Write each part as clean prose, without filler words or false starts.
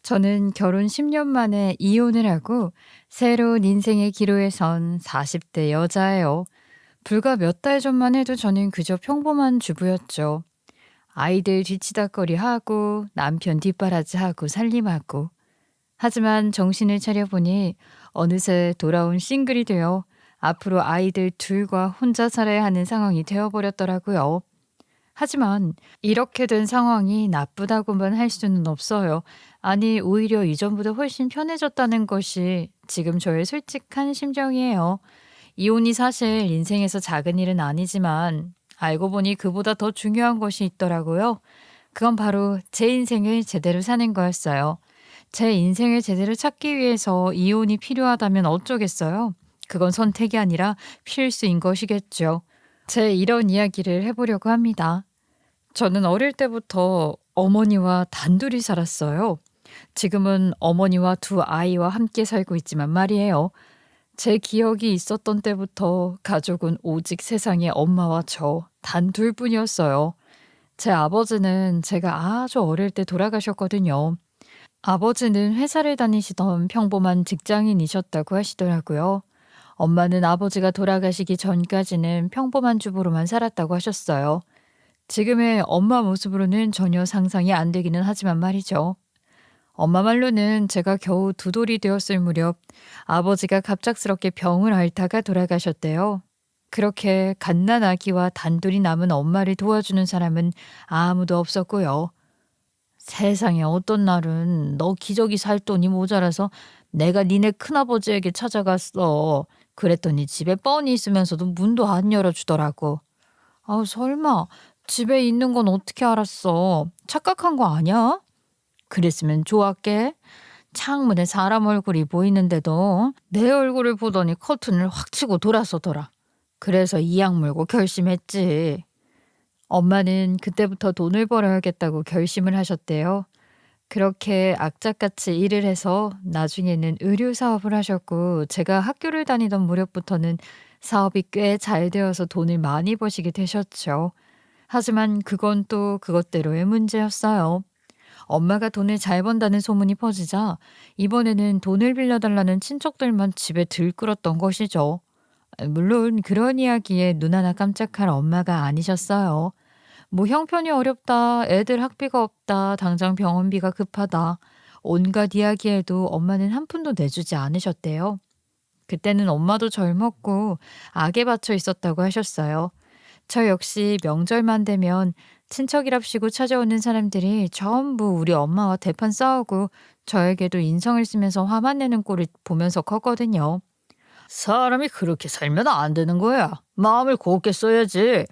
저는 결혼 10년 만에 이혼을 하고 새로운 인생의 기로에 선 40대 여자예요. 불과 몇 달 전만 해도 저는 그저 평범한 주부였죠. 아이들 뒤치다꺼리하고 남편 뒷바라지하고 살림하고. 하지만 정신을 차려보니 어느새 돌아온 싱글이 되어 앞으로 아이들 둘과 혼자 살아야 하는 상황이 되어버렸더라고요. 하지만 이렇게 된 상황이 나쁘다고만 할 수는 없어요. 아니, 오히려 이전보다 훨씬 편해졌다는 것이 지금 저의 솔직한 심정이에요. 이혼이 사실 인생에서 작은 일은 아니지만 알고 보니 그보다 더 중요한 것이 있더라고요. 그건 바로 제 인생을 제대로 사는 거였어요. 제 인생을 제대로 찾기 위해서 이혼이 필요하다면 어쩌겠어요? 그건 선택이 아니라 필수인 것이겠죠. 제 이런 이야기를 해보려고 합니다. 저는 어릴 때부터 어머니와 단둘이 살았어요. 지금은 어머니와 두 아이와 함께 살고 있지만 말이에요. 제 기억이 있었던 때부터 가족은 오직 세상에 엄마와 저 단 둘뿐이었어요. 제 아버지는 제가 아주 어릴 때 돌아가셨거든요. 아버지는 회사를 다니시던 평범한 직장인이셨다고 하시더라고요. 엄마는 아버지가 돌아가시기 전까지는 평범한 주부로만 살았다고 하셨어요. 지금의 엄마 모습으로는 전혀 상상이 안 되기는 하지만 말이죠. 엄마 말로는 제가 겨우 두 돌이 되었을 무렵 아버지가 갑작스럽게 병을 앓다가 돌아가셨대요. 그렇게 갓난 아기와 단둘이 남은 엄마를 도와주는 사람은 아무도 없었고요. 세상에 어떤 날은 너 기저귀 살 돈이 모자라서 내가 니네 큰아버지에게 찾아갔어. 그랬더니 집에 뻔히 있으면서도 문도 안 열어주더라고. 아우, 설마 집에 있는 건 어떻게 알았어? 착각한 거 아니야? 그랬으면 좋았게. 창문에 사람 얼굴이 보이는데도 내 얼굴을 보더니 커튼을 확 치고 돌아서더라. 그래서 이 약 물고 결심했지. 엄마는 그때부터 돈을 벌어야겠다고 결심을 하셨대요. 그렇게 악착같이 일을 해서 나중에는 의류 사업을 하셨고, 제가 학교를 다니던 무렵부터는 사업이 꽤 잘 되어서 돈을 많이 버시게 되셨죠. 하지만 그건 또 그것대로의 문제였어요. 엄마가 돈을 잘 번다는 소문이 퍼지자 이번에는 돈을 빌려달라는 친척들만 집에 들끓었던 것이죠. 물론 그런 이야기에 눈 하나 깜짝할 엄마가 아니셨어요. 뭐 형편이 어렵다, 애들 학비가 없다, 당장 병원비가 급하다. 온갖 이야기에도 엄마는 한 푼도 내주지 않으셨대요. 그때는 엄마도 젊었고 악에 받쳐 있었다고 하셨어요. 저 역시 명절만 되면 친척이랍시고 찾아오는 사람들이 전부 우리 엄마와 대판 싸우고 저에게도 인성을 쓰면서 화만 내는 꼴을 보면서 컸거든요. 사람이 그렇게 살면 안 되는 거야. 마음을 곱게 써야지.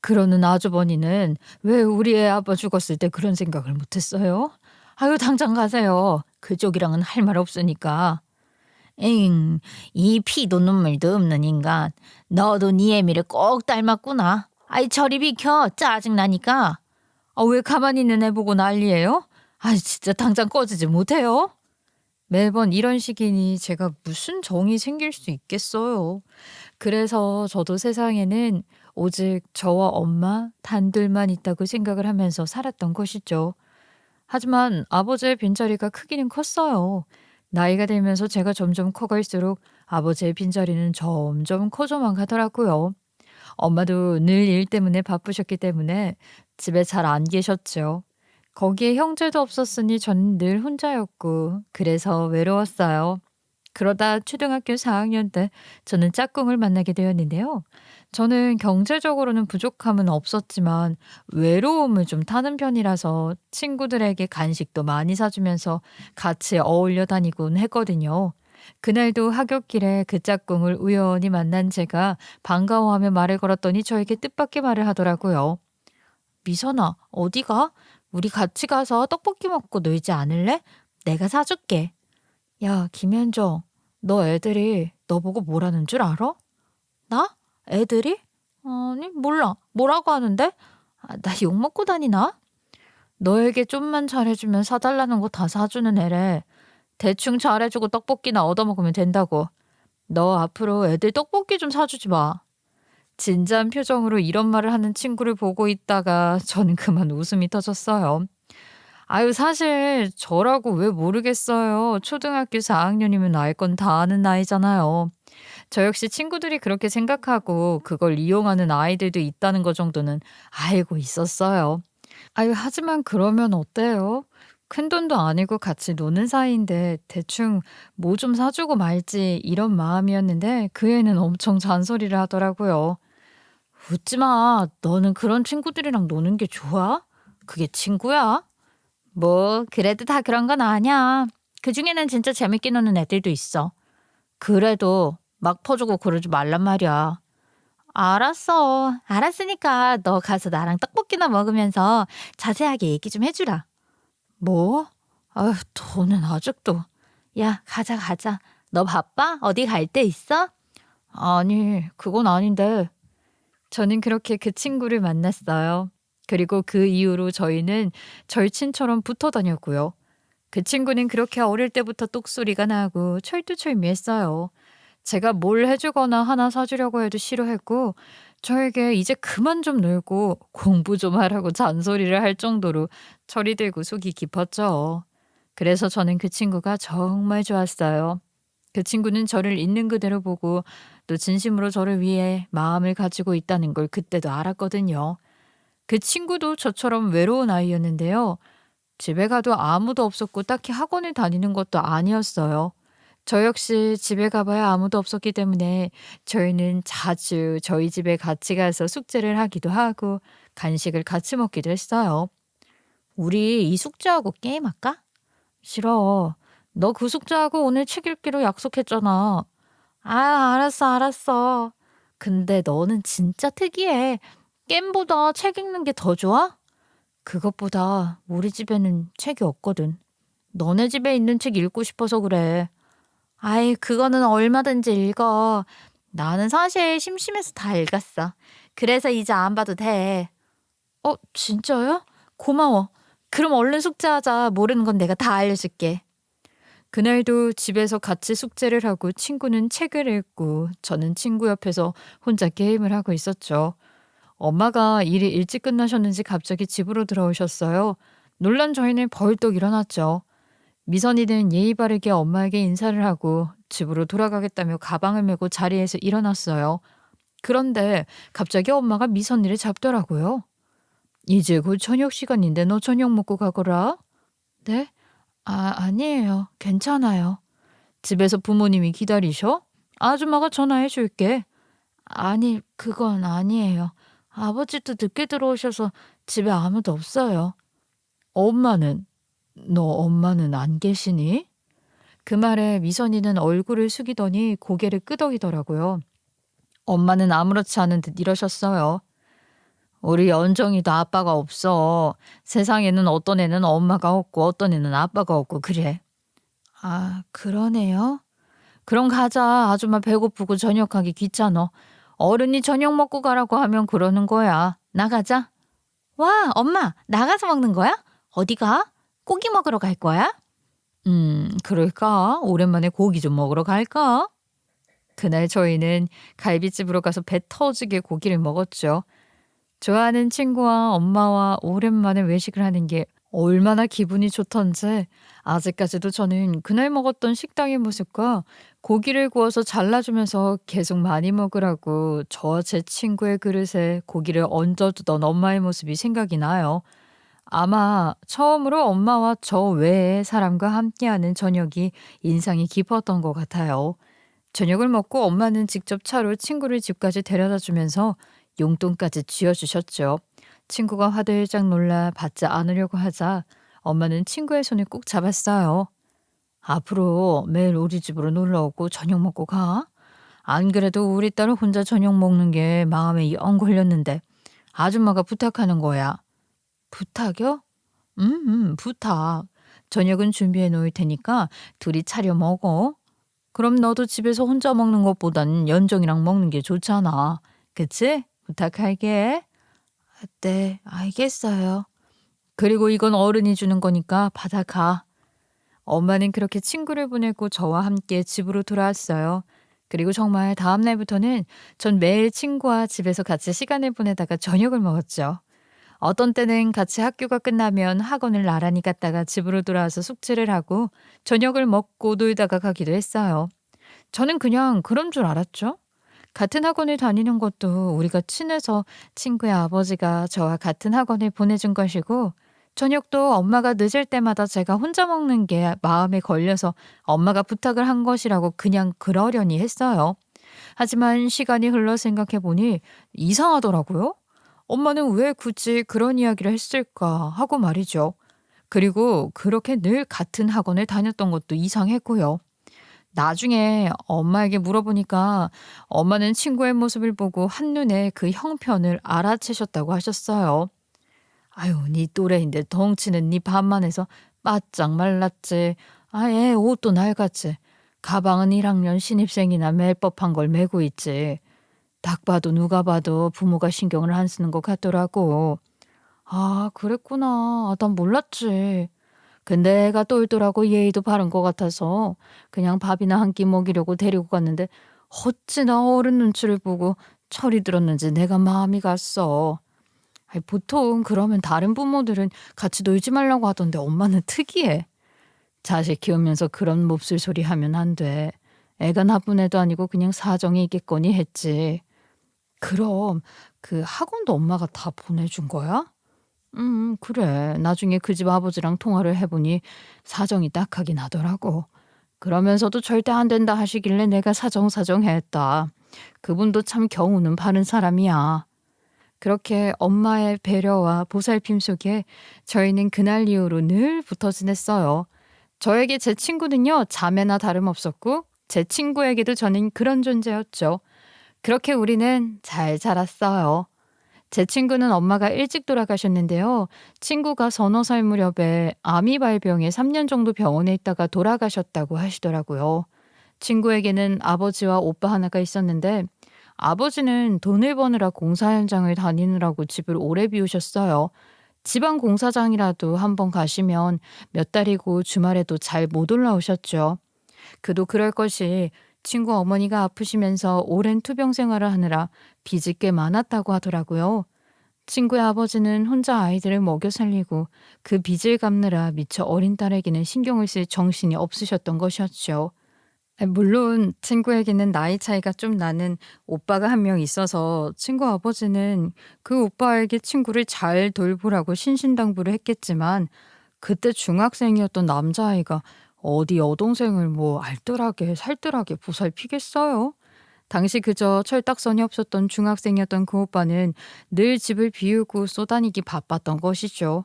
그러는 아주버니는 왜 우리 애 아빠 죽었을 때 그런 생각을 못했어요? 아유, 당장 가세요. 그쪽이랑은 할 말 없으니까. 잉, 이 피도 눈물도 없는 인간. 너도 네 애미를 꼭 닮았구나. 아이, 저리 비켜. 짜증나니까. 아, 왜 가만히 있는 애 보고 난리예요? 아, 진짜 당장 꺼지지 못해요? 매번 이런 식이니 제가 무슨 정이 생길 수 있겠어요. 그래서 저도 세상에는 오직 저와 엄마 단둘만 있다고 생각을 하면서 살았던 것이죠. 하지만 아버지의 빈자리가 크기는 컸어요. 나이가 들면서 제가 점점 커갈수록 아버지의 빈자리는 점점 커져만 가더라고요. 엄마도 늘 일 때문에 바쁘셨기 때문에 집에 잘 안 계셨죠. 거기에 형제도 없었으니 전 늘 혼자였고 그래서 외로웠어요. 그러다 초등학교 4학년 때 저는 짝꿍을 만나게 되었는데요. 저는 경제적으로는 부족함은 없었지만 외로움을 좀 타는 편이라서 친구들에게 간식도 많이 사주면서 같이 어울려 다니곤 했거든요. 그날도 하굣길에 그 짝꿍을 우연히 만난 제가 반가워하며 말을 걸었더니 저에게 뜻밖의 말을 하더라고요. 미선아, 어디가? 우리 같이 가서 떡볶이 먹고 놀지 않을래? 내가 사줄게. 야, 김현정, 너 애들이 너 보고 뭐라는 줄 알아? 나? 애들이? 아니, 몰라. 뭐라고 하는데? 아, 나 욕먹고 다니나? 너에게 좀만 잘해주면 사달라는 거 다 사주는 애래. 대충 잘해주고 떡볶이나 얻어먹으면 된다고. 너 앞으로 애들 떡볶이 좀 사주지 마. 진지한 표정으로 이런 말을 하는 친구를 보고 있다가 저는 그만 웃음이 터졌어요. 아유, 사실 저라고 왜 모르겠어요. 초등학교 4학년이면 알 건 다 아는 나이잖아요. 저 역시 친구들이 그렇게 생각하고 그걸 이용하는 아이들도 있다는 거 정도는 알고 있었어요. 아유, 하지만 그러면 어때요? 큰돈도 아니고 같이 노는 사이인데 대충 뭐 좀 사주고 말지 이런 마음이었는데 그 애는 엄청 잔소리를 하더라고요. "웃지 마. 너는 그런 친구들이랑 노는 게 좋아? 그게 친구야?" "뭐 그래도 다 그런 건 아니야. 그중에는 진짜 재밌게 노는 애들도 있어. 그래도 막 퍼주고 그러지 말란 말이야." "알았어. 알았으니까 너 가서 나랑 떡볶이나 먹으면서 자세하게 얘기 좀 해 주라." "뭐? 아휴, 너는 아직도." "야, 가자, 가자. 너 바빠? 어디 갈 데 있어?" "아니, 그건 아닌데." 저는 그렇게 그 친구를 만났어요. 그리고 그 이후로 저희는 절친처럼 붙어 다녔고요. 그 친구는 그렇게 어릴 때부터 똑소리가 나고 철두철미했어요. 제가 뭘 해주거나 하나 사주려고 해도 싫어했고, 저에게 이제 그만 좀 놀고 공부 좀 하라고 잔소리를 할 정도로 철이 들고 속이 깊었죠. 그래서 저는 그 친구가 정말 좋았어요. 그 친구는 저를 있는 그대로 보고 또 진심으로 저를 위해 마음을 가지고 있다는 걸 그때도 알았거든요. 그 친구도 저처럼 외로운 아이였는데요. 집에 가도 아무도 없었고 딱히 학원을 다니는 것도 아니었어요. 저 역시 집에 가봐야 아무도 없었기 때문에 저희는 자주 저희 집에 같이 가서 숙제를 하기도 하고 간식을 같이 먹기도 했어요. "우리 이 숙제하고 게임할까?" "싫어. 너 그 숙제하고 오늘 책 읽기로 약속했잖아." "아, 알았어, 알았어." "근데 너는 진짜 특이해. 게임보다 책 읽는 게 더 좋아?" "그것보다 우리 집에는 책이 없거든. 너네 집에 있는 책 읽고 싶어서 그래." "아이, 그거는 얼마든지 읽어. 나는 사실 심심해서 다 읽었어. 그래서 이제 안 봐도 돼." "어, 진짜요? 고마워. 그럼 얼른 숙제하자. 모르는 건 내가 다 알려줄게." 그날도 집에서 같이 숙제를 하고 친구는 책을 읽고 저는 친구 옆에서 혼자 게임을 하고 있었죠. 엄마가 일이 일찍 끝나셨는지 갑자기 집으로 들어오셨어요. 놀란 저희는 벌떡 일어났죠. 미선이는 예의 바르게 엄마에게 인사를 하고 집으로 돌아가겠다며 가방을 메고 자리에서 일어났어요. 그런데 갑자기 엄마가 미선이를 잡더라고요. "이제 곧 저녁 시간인데 너 저녁 먹고 가거라." "네? 아니에요. 괜찮아요." "집에서 부모님이 기다리셔? 아줌마가 전화해 줄게." "아니, 그건 아니에요. 아버지도 늦게 들어오셔서 집에 아무도 없어요." "엄마는? 너 엄마는 안 계시니?" 그 말에 미선이는 얼굴을 숙이더니 고개를 끄덕이더라고요. 엄마는 아무렇지 않은 듯 이러셨어요. "우리 연정이도 아빠가 없어. 세상에는 어떤 애는 엄마가 없고 어떤 애는 아빠가 없고 그래." "아, 그러네요." "그럼 가자. 아줌마 배고프고 저녁하기 귀찮어. 어른이 저녁 먹고 가라고 하면 그러는 거야. 나가자." "와, 엄마, 나가서 먹는 거야? 어디 가? 고기 먹으러 갈 거야?" 그럴까? 오랜만에 고기 좀 먹으러 갈까?" 그날 저희는 갈비집으로 가서 배 터지게 고기를 먹었죠. 좋아하는 친구와 엄마와 오랜만에 외식을 하는 게 얼마나 기분이 좋던지 아직까지도 저는 그날 먹었던 식당의 모습과 고기를 구워서 잘라주면서 계속 많이 먹으라고 저와 제 친구의 그릇에 고기를 얹어주던 엄마의 모습이 생각이 나요. 아마 처음으로 엄마와 저 외의 사람과 함께하는 저녁이 인상이 깊었던 것 같아요. 저녁을 먹고 엄마는 직접 차로 친구를 집까지 데려다 주면서 용돈까지 쥐어주셨죠. 친구가 화들짝 놀라 받지 않으려고 하자 엄마는 친구의 손을 꼭 잡았어요. "앞으로 매일 우리 집으로 놀러 오고 저녁 먹고 가. 안 그래도 우리 딸은 혼자 저녁 먹는 게 마음에 영 걸렸는데 아줌마가 부탁하는 거야." "부탁이요?" 부탁. 저녁은 준비해 놓을 테니까 둘이 차려 먹어." "그럼 너도 집에서 혼자 먹는 것보단 연정이랑 먹는 게 좋잖아. 그치? 부탁할게." "네, 알겠어요." "그리고 이건 어른이 주는 거니까 받아가." 엄마는 그렇게 친구를 보내고 저와 함께 집으로 돌아왔어요. 그리고 정말 다음 날부터는 전 매일 친구와 집에서 같이 시간을 보내다가 저녁을 먹었죠. 어떤 때는 같이 학교가 끝나면 학원을 나란히 갔다가 집으로 돌아와서 숙제를 하고 저녁을 먹고 놀다가 가기도 했어요. 저는 그냥 그런 줄 알았죠. 같은 학원을 다니는 것도 우리가 친해서 친구의 아버지가 저와 같은 학원을 보내준 것이고, 저녁도 엄마가 늦을 때마다 제가 혼자 먹는 게 마음에 걸려서 엄마가 부탁을 한 것이라고 그냥 그러려니 했어요. 하지만 시간이 흘러 생각해 보니 이상하더라고요. 엄마는 왜 굳이 그런 이야기를 했을까 하고 말이죠. 그리고 그렇게 늘 같은 학원을 다녔던 것도 이상했고요. 나중에 엄마에게 물어보니까 엄마는 친구의 모습을 보고 한눈에 그 형편을 알아채셨다고 하셨어요. 아유, 네 또래인데 덩치는 네 반만 해서 바짝 말랐지. 애 옷도 낡았지. 가방은 1학년 신입생이나 맬 법한 걸 메고 있지. 딱 봐도 누가 봐도 부모가 신경을 안 쓰는 것 같더라고. 아, 그랬구나. 난 몰랐지. 근데 애가 똘똘하고 예의도 바른 것 같아서 그냥 밥이나 한 끼 먹이려고 데리고 갔는데 어찌나 어른 눈치를 보고 철이 들었는지 내가 마음이 갔어. 아이, 보통 그러면 다른 부모들은 같이 놀지 말라고 하던데 엄마는 특이해. 자식 키우면서 그런 몹쓸 소리 하면 안 돼. 애가 나쁜 애도 아니고 그냥 사정이 있겠거니 했지. 그럼 그 학원도 엄마가 다 보내준 거야? 그래. 나중에 그 집 아버지랑 통화를 해보니 사정이 딱하긴 하더라고. 그러면서도 절대 안 된다 하시길래 내가 사정사정했다. 그분도 참 경우는 바른 사람이야. 그렇게 엄마의 배려와 보살핌 속에 저희는 그날 이후로 늘 붙어 지냈어요. 저에게 제 친구는요, 자매나 다름없었고, 제 친구에게도 저는 그런 존재였죠. 그렇게 우리는 잘 자랐어요. 제 친구는 엄마가 일찍 돌아가셨는데요. 친구가 서너 살 무렵에 암이 발병해 3년 정도 병원에 있다가 돌아가셨다고 하시더라고요. 친구에게는 아버지와 오빠 하나가 있었는데, 아버지는 돈을 버느라 공사 현장을 다니느라고 집을 오래 비우셨어요. 지방 공사장이라도 한번 가시면 몇 달이고 주말에도 잘 못 올라오셨죠. 그도 그럴 것이 친구 어머니가 아프시면서 오랜 투병 생활을 하느라 빚이 꽤 많았다고 하더라고요. 친구의 아버지는 혼자 아이들을 먹여 살리고 그 빚을 갚느라 미처 어린 딸에게는 신경을 쓸 정신이 없으셨던 것이었죠. 물론 친구에게는 나이 차이가 좀 나는 오빠가 한 명 있어서 친구 아버지는 그 오빠에게 친구를 잘 돌보라고 신신당부를 했겠지만, 그때 중학생이었던 남자아이가 어디 여동생을 뭐 알뜰하게 살뜰하게 보살피겠어요? 당시 그저 철딱서니 없었던 중학생이었던 그 오빠는 늘 집을 비우고 쏘다니기 바빴던 것이죠.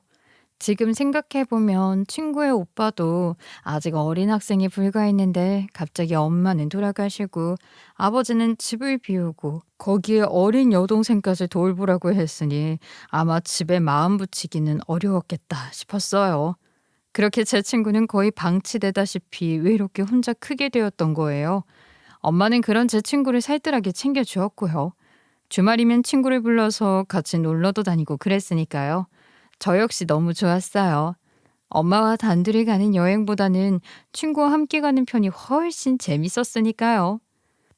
지금 생각해보면 친구의 오빠도 아직 어린 학생이 불과했는데 갑자기 엄마는 돌아가시고 아버지는 집을 비우고 거기에 어린 여동생까지 돌보라고 했으니 아마 집에 마음 붙이기는 어려웠겠다 싶었어요. 그렇게 제 친구는 거의 방치되다시피 외롭게 혼자 크게 되었던 거예요. 엄마는 그런 제 친구를 살뜰하게 챙겨주었고요. 주말이면 친구를 불러서 같이 놀러도 다니고 그랬으니까요. 저 역시 너무 좋았어요. 엄마와 단둘이 가는 여행보다는 친구와 함께 가는 편이 훨씬 재밌었으니까요.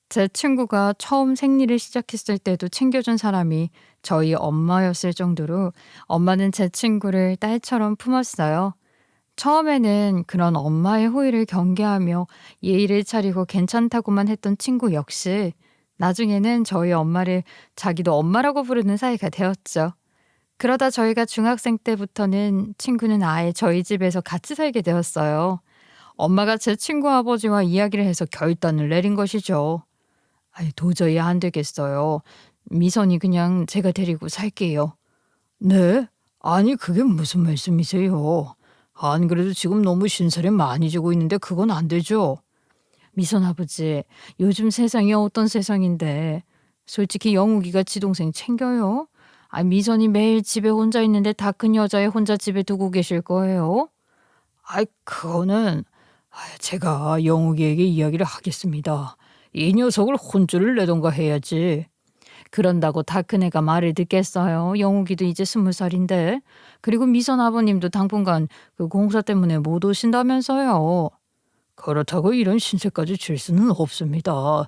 제 친구가 처음 생리를 시작했을 때도 챙겨준 사람이 저희 엄마였을 정도로 엄마는 제 친구를 딸처럼 품었어요. 처음에는 그런 엄마의 호의를 경계하며 예의를 차리고 괜찮다고만 했던 친구 역시 나중에는 저희 엄마를 자기도 엄마라고 부르는 사이가 되었죠. 그러다 저희가 중학생 때부터는 친구는 아예 저희 집에서 같이 살게 되었어요. 엄마가 제 친구 아버지와 이야기를 해서 결단을 내린 것이죠. 아니, 도저히 안 되겠어요. 미선이 그냥 제가 데리고 살게요. 네? 아니, 그게 무슨 말씀이세요? 안 그래도 지금 너무 신세를 많이 지고 있는데 그건 안 되죠. 미선 아버지, 요즘 세상이 어떤 세상인데 솔직히 영욱이가 지 동생 챙겨요? 미선이 매일 집에 혼자 있는데 다 큰 여자애 혼자 집에 두고 계실 거예요? 그거는 제가 영욱이에게 이야기를 하겠습니다. 이 녀석을 혼쭐을 내던가 해야지. 그런다고 다 큰 애가 말을 듣겠어요. 영욱이도 이제 20살인데. 그리고 미선 아버님도 당분간 그 공사 때문에 못 오신다면서요. 그렇다고 이런 신세까지 질 수는 없습니다.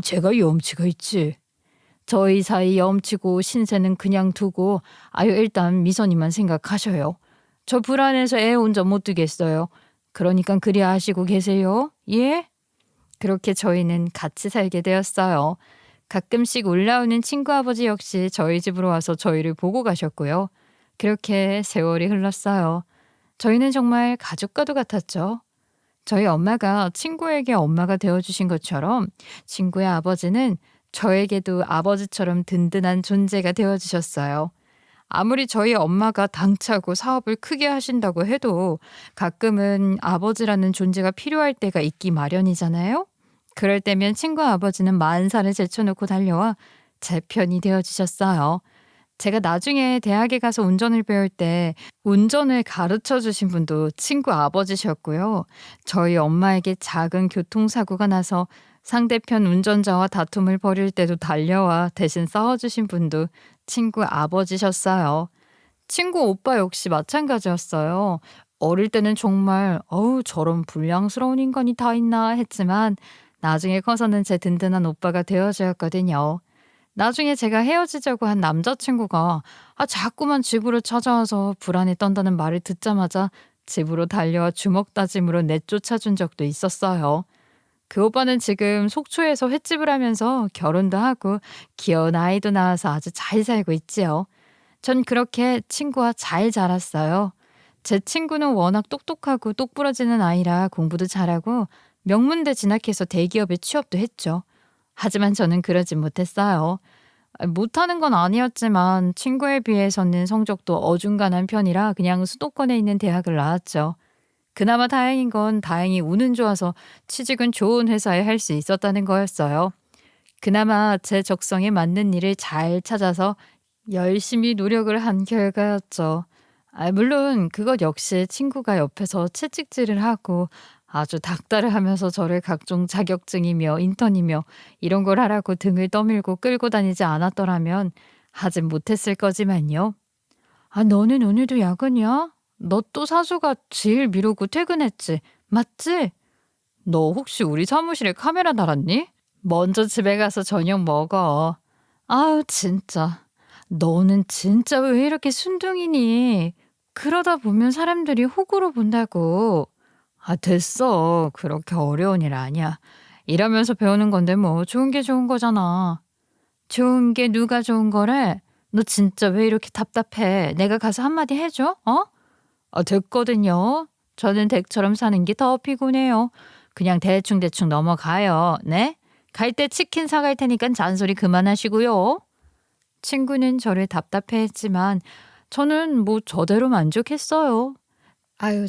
제가 염치가 있지. 저희 사이 염치고 신세는 그냥 두고 아유 일단 미선이만 생각하셔요. 저 불안해서 애 혼자 못 두겠어요. 그러니까 그리 아시고 계세요. 예? 그렇게 저희는 같이 살게 되었어요. 가끔씩 올라오는 친구 아버지 역시 저희 집으로 와서 저희를 보고 가셨고요. 그렇게 세월이 흘렀어요. 저희는 정말 가족과도 같았죠. 저희 엄마가 친구에게 엄마가 되어주신 것처럼 친구의 아버지는 저에게도 아버지처럼 든든한 존재가 되어주셨어요. 아무리 저희 엄마가 당차고 사업을 크게 하신다고 해도 가끔은 아버지라는 존재가 필요할 때가 있기 마련이잖아요. 그럴 때면 친구 아버지는 만사를 제쳐놓고 달려와 제 편이 되어주셨어요. 제가 나중에 대학에 가서 운전을 배울 때 운전을 가르쳐 주신 분도 친구 아버지셨고요. 저희 엄마에게 작은 교통사고가 나서 상대편 운전자와 다툼을 벌일 때도 달려와 대신 싸워주신 분도 친구 아버지셨어요. 친구 오빠 역시 마찬가지였어요. 어릴 때는 정말 어우 저런 불량스러운 인간이 다 있나 했지만 나중에 커서는 제 든든한 오빠가 되어주었거든요. 나중에 제가 헤어지자고 한 남자친구가 자꾸만 집으로 찾아와서 불안에 떤다는 말을 듣자마자 집으로 달려와 주먹 다짐으로 내쫓아준 적도 있었어요. 그 오빠는 지금 속초에서 횟집을 하면서 결혼도 하고 귀여운 아이도 낳아서 아주 잘 살고 있지요. 전 그렇게 친구와 잘 자랐어요. 제 친구는 워낙 똑똑하고 똑부러지는 아이라 공부도 잘하고 명문대 진학해서 대기업에 취업도 했죠. 하지만 저는 그러진 못했어요. 못하는 건 아니었지만 친구에 비해서는 성적도 어중간한 편이라 그냥 수도권에 있는 대학을 나왔죠. 그나마 다행인 건 다행히 운은 좋아서 취직은 좋은 회사에 할 수 있었다는 거였어요. 그나마 제 적성에 맞는 일을 잘 찾아서 열심히 노력을 한 결과였죠. 물론 그것 역시 친구가 옆에서 채찍질을 하고 아주 닥달을 하면서 저를 각종 자격증이며 인턴이며 이런 걸 하라고 등을 떠밀고 끌고 다니지 않았더라면 하진 못했을 거지만요. 너는 오늘도 야근이야? 너 또 사수가 지일 미루고 퇴근했지? 맞지? 너 혹시 우리 사무실에 카메라 달았니? 먼저 집에 가서 저녁 먹어. 아우 진짜. 너는 진짜 왜 이렇게 순둥이니? 그러다 보면 사람들이 호구로 본다고. 됐어. 그렇게 어려운 일 아니야. 일하면서 배우는 건데 뭐 좋은 게 좋은 거잖아. 좋은 게 누가 좋은 거래? 너 진짜 왜 이렇게 답답해? 내가 가서 한마디 해줘? 어? 됐거든요. 저는 댁처럼 사는 게 더 피곤해요. 그냥 대충대충 넘어가요. 네? 갈 때 치킨 사갈 테니까 잔소리 그만하시고요. 친구는 저를 답답해했지만 저는 뭐 저대로 만족했어요.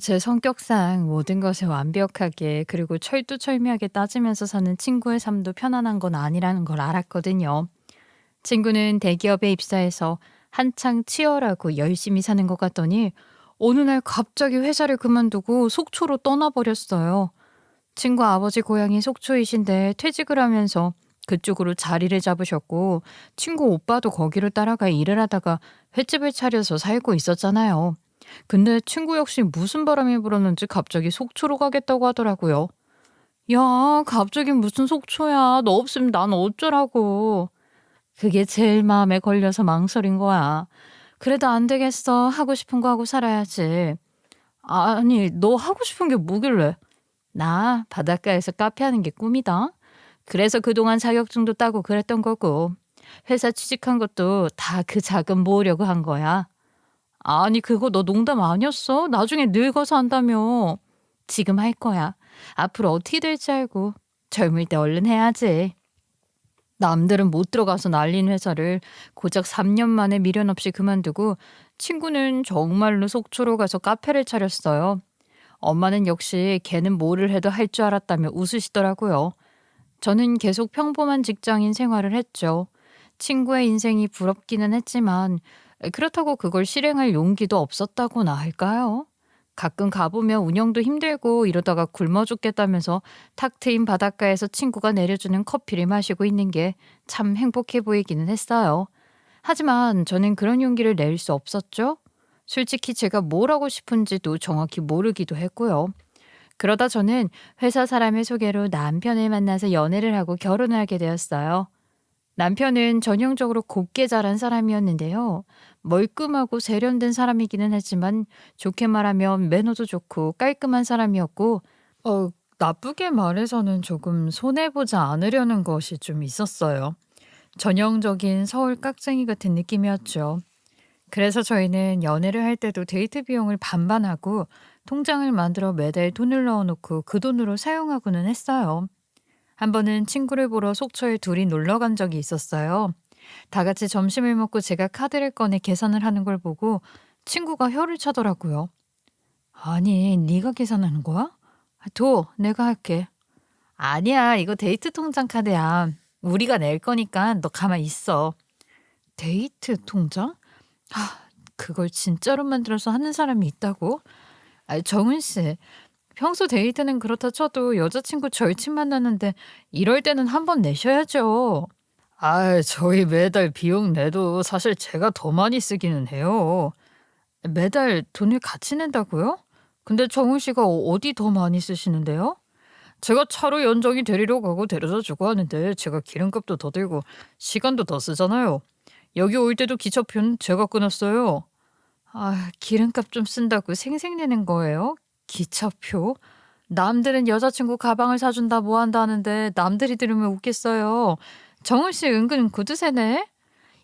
제 성격상 모든 것을 완벽하게 그리고 철두철미하게 따지면서 사는 친구의 삶도 편안한 건 아니라는 걸 알았거든요. 친구는 대기업에 입사해서 한창 치열하고 열심히 사는 것 같더니 어느 날 갑자기 회사를 그만두고 속초로 떠나버렸어요. 친구 아버지 고향이 속초이신데 퇴직을 하면서 그쪽으로 자리를 잡으셨고 친구 오빠도 거기로 따라가 일을 하다가 횟집을 차려서 살고 있었잖아요. 근데 친구 역시 무슨 바람이 불었는지 갑자기 속초로 가겠다고 하더라고요. 야, 갑자기 무슨 속초야. 너 없으면 난 어쩌라고. 그게 제일 마음에 걸려서 망설인 거야. 그래도 안 되겠어. 하고 싶은 거 하고 살아야지. 아니, 너 하고 싶은 게 뭐길래? 나 바닷가에서 카페 하는 게 꿈이다. 그래서 그동안 자격증도 따고 그랬던 거고. 회사 취직한 것도 다 그 자금 모으려고 한 거야. 아니, 그거 너 농담 아니었어? 나중에 늙어서 한다며. 지금 할 거야. 앞으로 어떻게 될지 알고. 젊을 때 얼른 해야지. 남들은 못 들어가서 날린 회사를 고작 3년 만에 미련 없이 그만두고 친구는 정말로 속초로 가서 카페를 차렸어요. 엄마는 역시 걔는 뭐를 해도 할 줄 알았다며 웃으시더라고요. 저는 계속 평범한 직장인 생활을 했죠. 친구의 인생이 부럽기는 했지만 그렇다고 그걸 실행할 용기도 없었다고나 할까요? 가끔 가보면 운영도 힘들고 이러다가 굶어 죽겠다면서 탁 트인 바닷가에서 친구가 내려주는 커피를 마시고 있는 게 참 행복해 보이기는 했어요. 하지만 저는 그런 용기를 낼 수 없었죠. 솔직히 제가 뭘 하고 싶은지도 정확히 모르기도 했고요. 그러다 저는 회사 사람의 소개로 남편을 만나서 연애를 하고 결혼을 하게 되었어요. 남편은 전형적으로 곱게 자란 사람이었는데요. 멀끔하고 세련된 사람이기는 했지만 좋게 말하면 매너도 좋고 깔끔한 사람이었고, 어, 나쁘게 말해서는 조금 손해보지 않으려는 것이 좀 있었어요. 전형적인 서울 깍쟁이 같은 느낌이었죠. 그래서 저희는 연애를 할 때도 데이트 비용을 반반하고 통장을 만들어 매달 돈을 넣어놓고 그 돈으로 사용하고는 했어요. 한 번은 친구를 보러 속초에 둘이 놀러 간 적이 있었어요. 다 같이 점심을 먹고 제가 카드를 꺼내 계산을 하는 걸 보고 친구가 혀를 차더라고요. 아니, 네가 계산하는 거야? 도, 내가 할게. 아니야, 이거 데이트 통장 카드야. 우리가 낼 거니까 너 가만 있어. 데이트 통장? 아, 그걸 진짜로 만들어서 하는 사람이 있다고? 아, 정은 씨, 평소 데이트는 그렇다 쳐도 여자친구 절친 만나는데 이럴 때는 한 번 내셔야죠. 아, 저희 매달 비용 내도 사실 제가 더 많이 쓰기는 해요. 매달 돈을 같이 낸다고요? 근데 정훈 씨가 어디 더 많이 쓰시는데요? 제가 차로 연정이 데리러 가고 데려다 주고 하는데 제가 기름값도 더 들고 시간도 더 쓰잖아요. 여기 올 때도 기차표는 제가 끊었어요. 아, 기름값 좀 쓴다고 생색내는 거예요? 기차표? 남들은 여자친구 가방을 사준다 뭐 한다 하는데 남들이 들으면 웃겠어요. 정은 씨 은근 구두쇠네?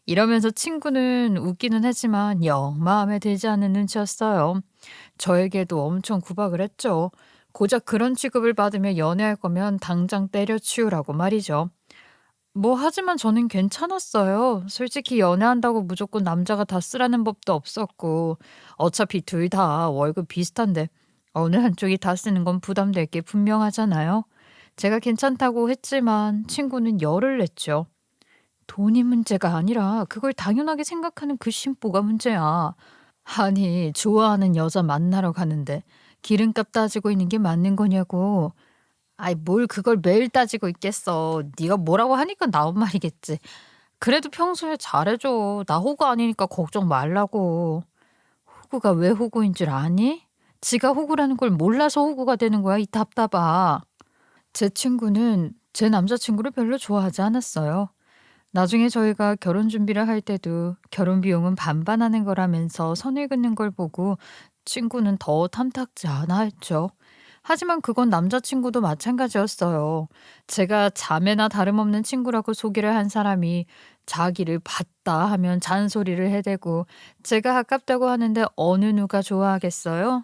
이러면서 친구는 웃기는 했지만 영 마음에 들지 않는 눈치였어요. 저에게도 엄청 구박을 했죠. 고작 그런 취급을 받으며 연애할 거면 당장 때려치우라고 말이죠. 뭐 하지만 저는 괜찮았어요. 솔직히 연애한다고 무조건 남자가 다 쓰라는 법도 없었고 어차피 둘 다 월급 비슷한데 어느 한쪽이 다 쓰는 건 부담될 게 분명하잖아요. 제가 괜찮다고 했지만 친구는 열을 냈죠. 돈이 문제가 아니라 그걸 당연하게 생각하는 그 심보가 문제야. 아니, 좋아하는 여자 만나러 가는데 기름값 따지고 있는 게 맞는 거냐고. 아이, 뭘 그걸 매일 따지고 있겠어. 네가 뭐라고 하니까 나온 말이겠지. 그래도 평소에 잘해줘. 나 호구 아니니까 걱정 말라고. 호구가 왜 호구인 줄 아니? 지가 호구라는 걸 몰라서 호구가 되는 거야, 이 답답아. 제 친구는 제 남자친구를 별로 좋아하지 않았어요. 나중에 저희가 결혼 준비를 할 때도 결혼 비용은 반반하는 거라면서 선을 긋는 걸 보고 친구는 더 탐탁지 않아 했죠. 하지만 그건 남자친구도 마찬가지였어요. 제가 자매나 다름없는 친구라고 소개를 한 사람이 자기를 봤다 하면 잔소리를 해대고 제가 아깝다고 하는데 어느 누가 좋아하겠어요?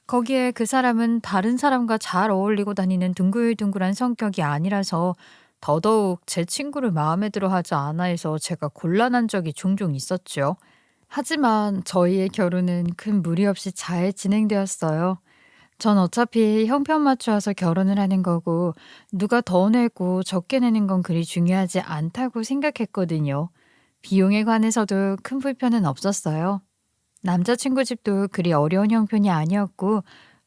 거기에 그 사람은 다른 사람과 잘 어울리고 다니는 둥글둥글한 성격이 아니라서 더더욱 제 친구를 마음에 들어 하지 않아 해서 제가 곤란한 적이 종종 있었죠. 하지만 저희의 결혼은 큰 무리 없이 잘 진행되었어요. 전 어차피 형편 맞춰서 결혼을 하는 거고 누가 더 내고 적게 내는 건 그리 중요하지 않다고 생각했거든요. 비용에 관해서도 큰 불편은 없었어요. 남자친구 집도 그리 어려운 형편이 아니었고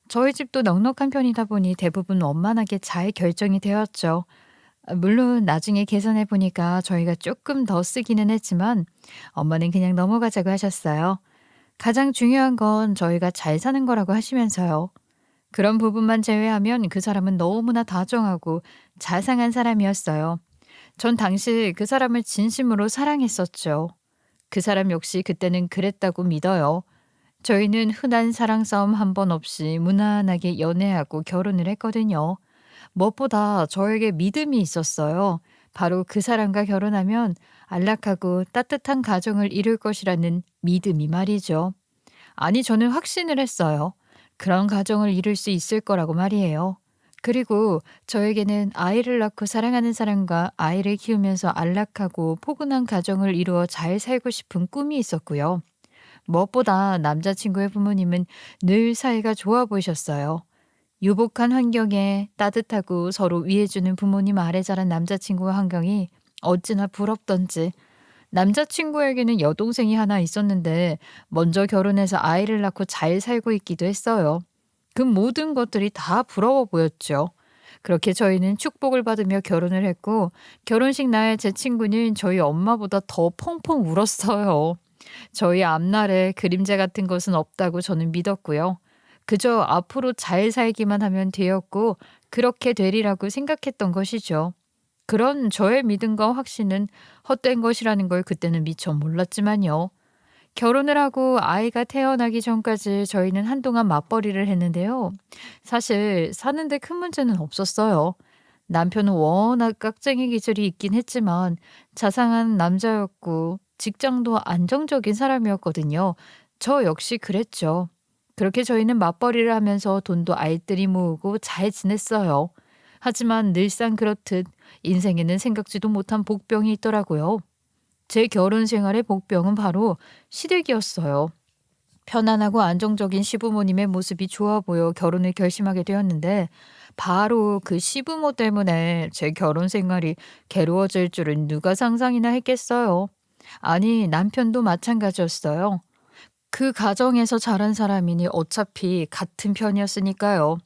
저희 집도 넉넉한 편이다 보니 대부분 원만하게 잘 결정이 되었죠. 물론 나중에 계산해 보니까 저희가 조금 더 쓰기는 했지만 엄마는 그냥 넘어가자고 하셨어요. 가장 중요한 건 저희가 잘 사는 거라고 하시면서요. 그런 부분만 제외하면 그 사람은 너무나 다정하고 자상한 사람이었어요. 전 당시 그 사람을 진심으로 사랑했었죠. 그 사람 역시 그때는 그랬다고 믿어요. 저희는 흔한 사랑 싸움 한 번 없이 무난하게 연애하고 결혼을 했거든요. 무엇보다 저에게 믿음이 있었어요. 바로 그 사람과 결혼하면 안락하고 따뜻한 가정을 이룰 것이라는 믿음이 말이죠. 아니, 저는 확신을 했어요. 그런 가정을 이룰 수 있을 거라고 말이에요. 그리고 저에게는 아이를 낳고 사랑하는 사람과 아이를 키우면서 안락하고 포근한 가정을 이루어 잘 살고 싶은 꿈이 있었고요. 무엇보다 남자친구의 부모님은 늘 사이가 좋아 보이셨어요. 유복한 환경에 따뜻하고 서로 위해주는 부모님 아래 자란 남자친구의 환경이 어찌나 부럽던지. 남자친구에게는 여동생이 하나 있었는데 먼저 결혼해서 아이를 낳고 잘 살고 있기도 했어요. 그 모든 것들이 다 부러워 보였죠. 그렇게 저희는 축복을 받으며 결혼을 했고 결혼식 날 제 친구는 저희 엄마보다 더 펑펑 울었어요. 저희 앞날에 그림자 같은 것은 없다고 저는 믿었고요. 그저 앞으로 잘 살기만 하면 되었고 그렇게 되리라고 생각했던 것이죠. 그런 저의 믿음과 확신은 헛된 것이라는 걸 그때는 미처 몰랐지만요. 결혼을 하고 아이가 태어나기 전까지 저희는 한동안 맞벌이를 했는데요. 사실 사는데 큰 문제는 없었어요. 남편은 워낙 깍쟁이 기질이 있긴 했지만 자상한 남자였고 직장도 안정적인 사람이었거든요. 저 역시 그랬죠. 그렇게 저희는 맞벌이를 하면서 돈도 알뜰히 모으고 잘 지냈어요. 하지만 늘상 그렇듯 인생에는 생각지도 못한 복병이 있더라고요. 제 결혼 생활의 복병은 바로 시댁이었어요. 편안하고 안정적인 시부모님의 모습이 좋아 보여 결혼을 결심하게 되었는데 바로 그 시부모 때문에 제 결혼 생활이 괴로워질 줄은 누가 상상이나 했겠어요. 아니, 남편도 마찬가지였어요. 그 가정에서 자란 사람이니 어차피 같은 편이었으니까요.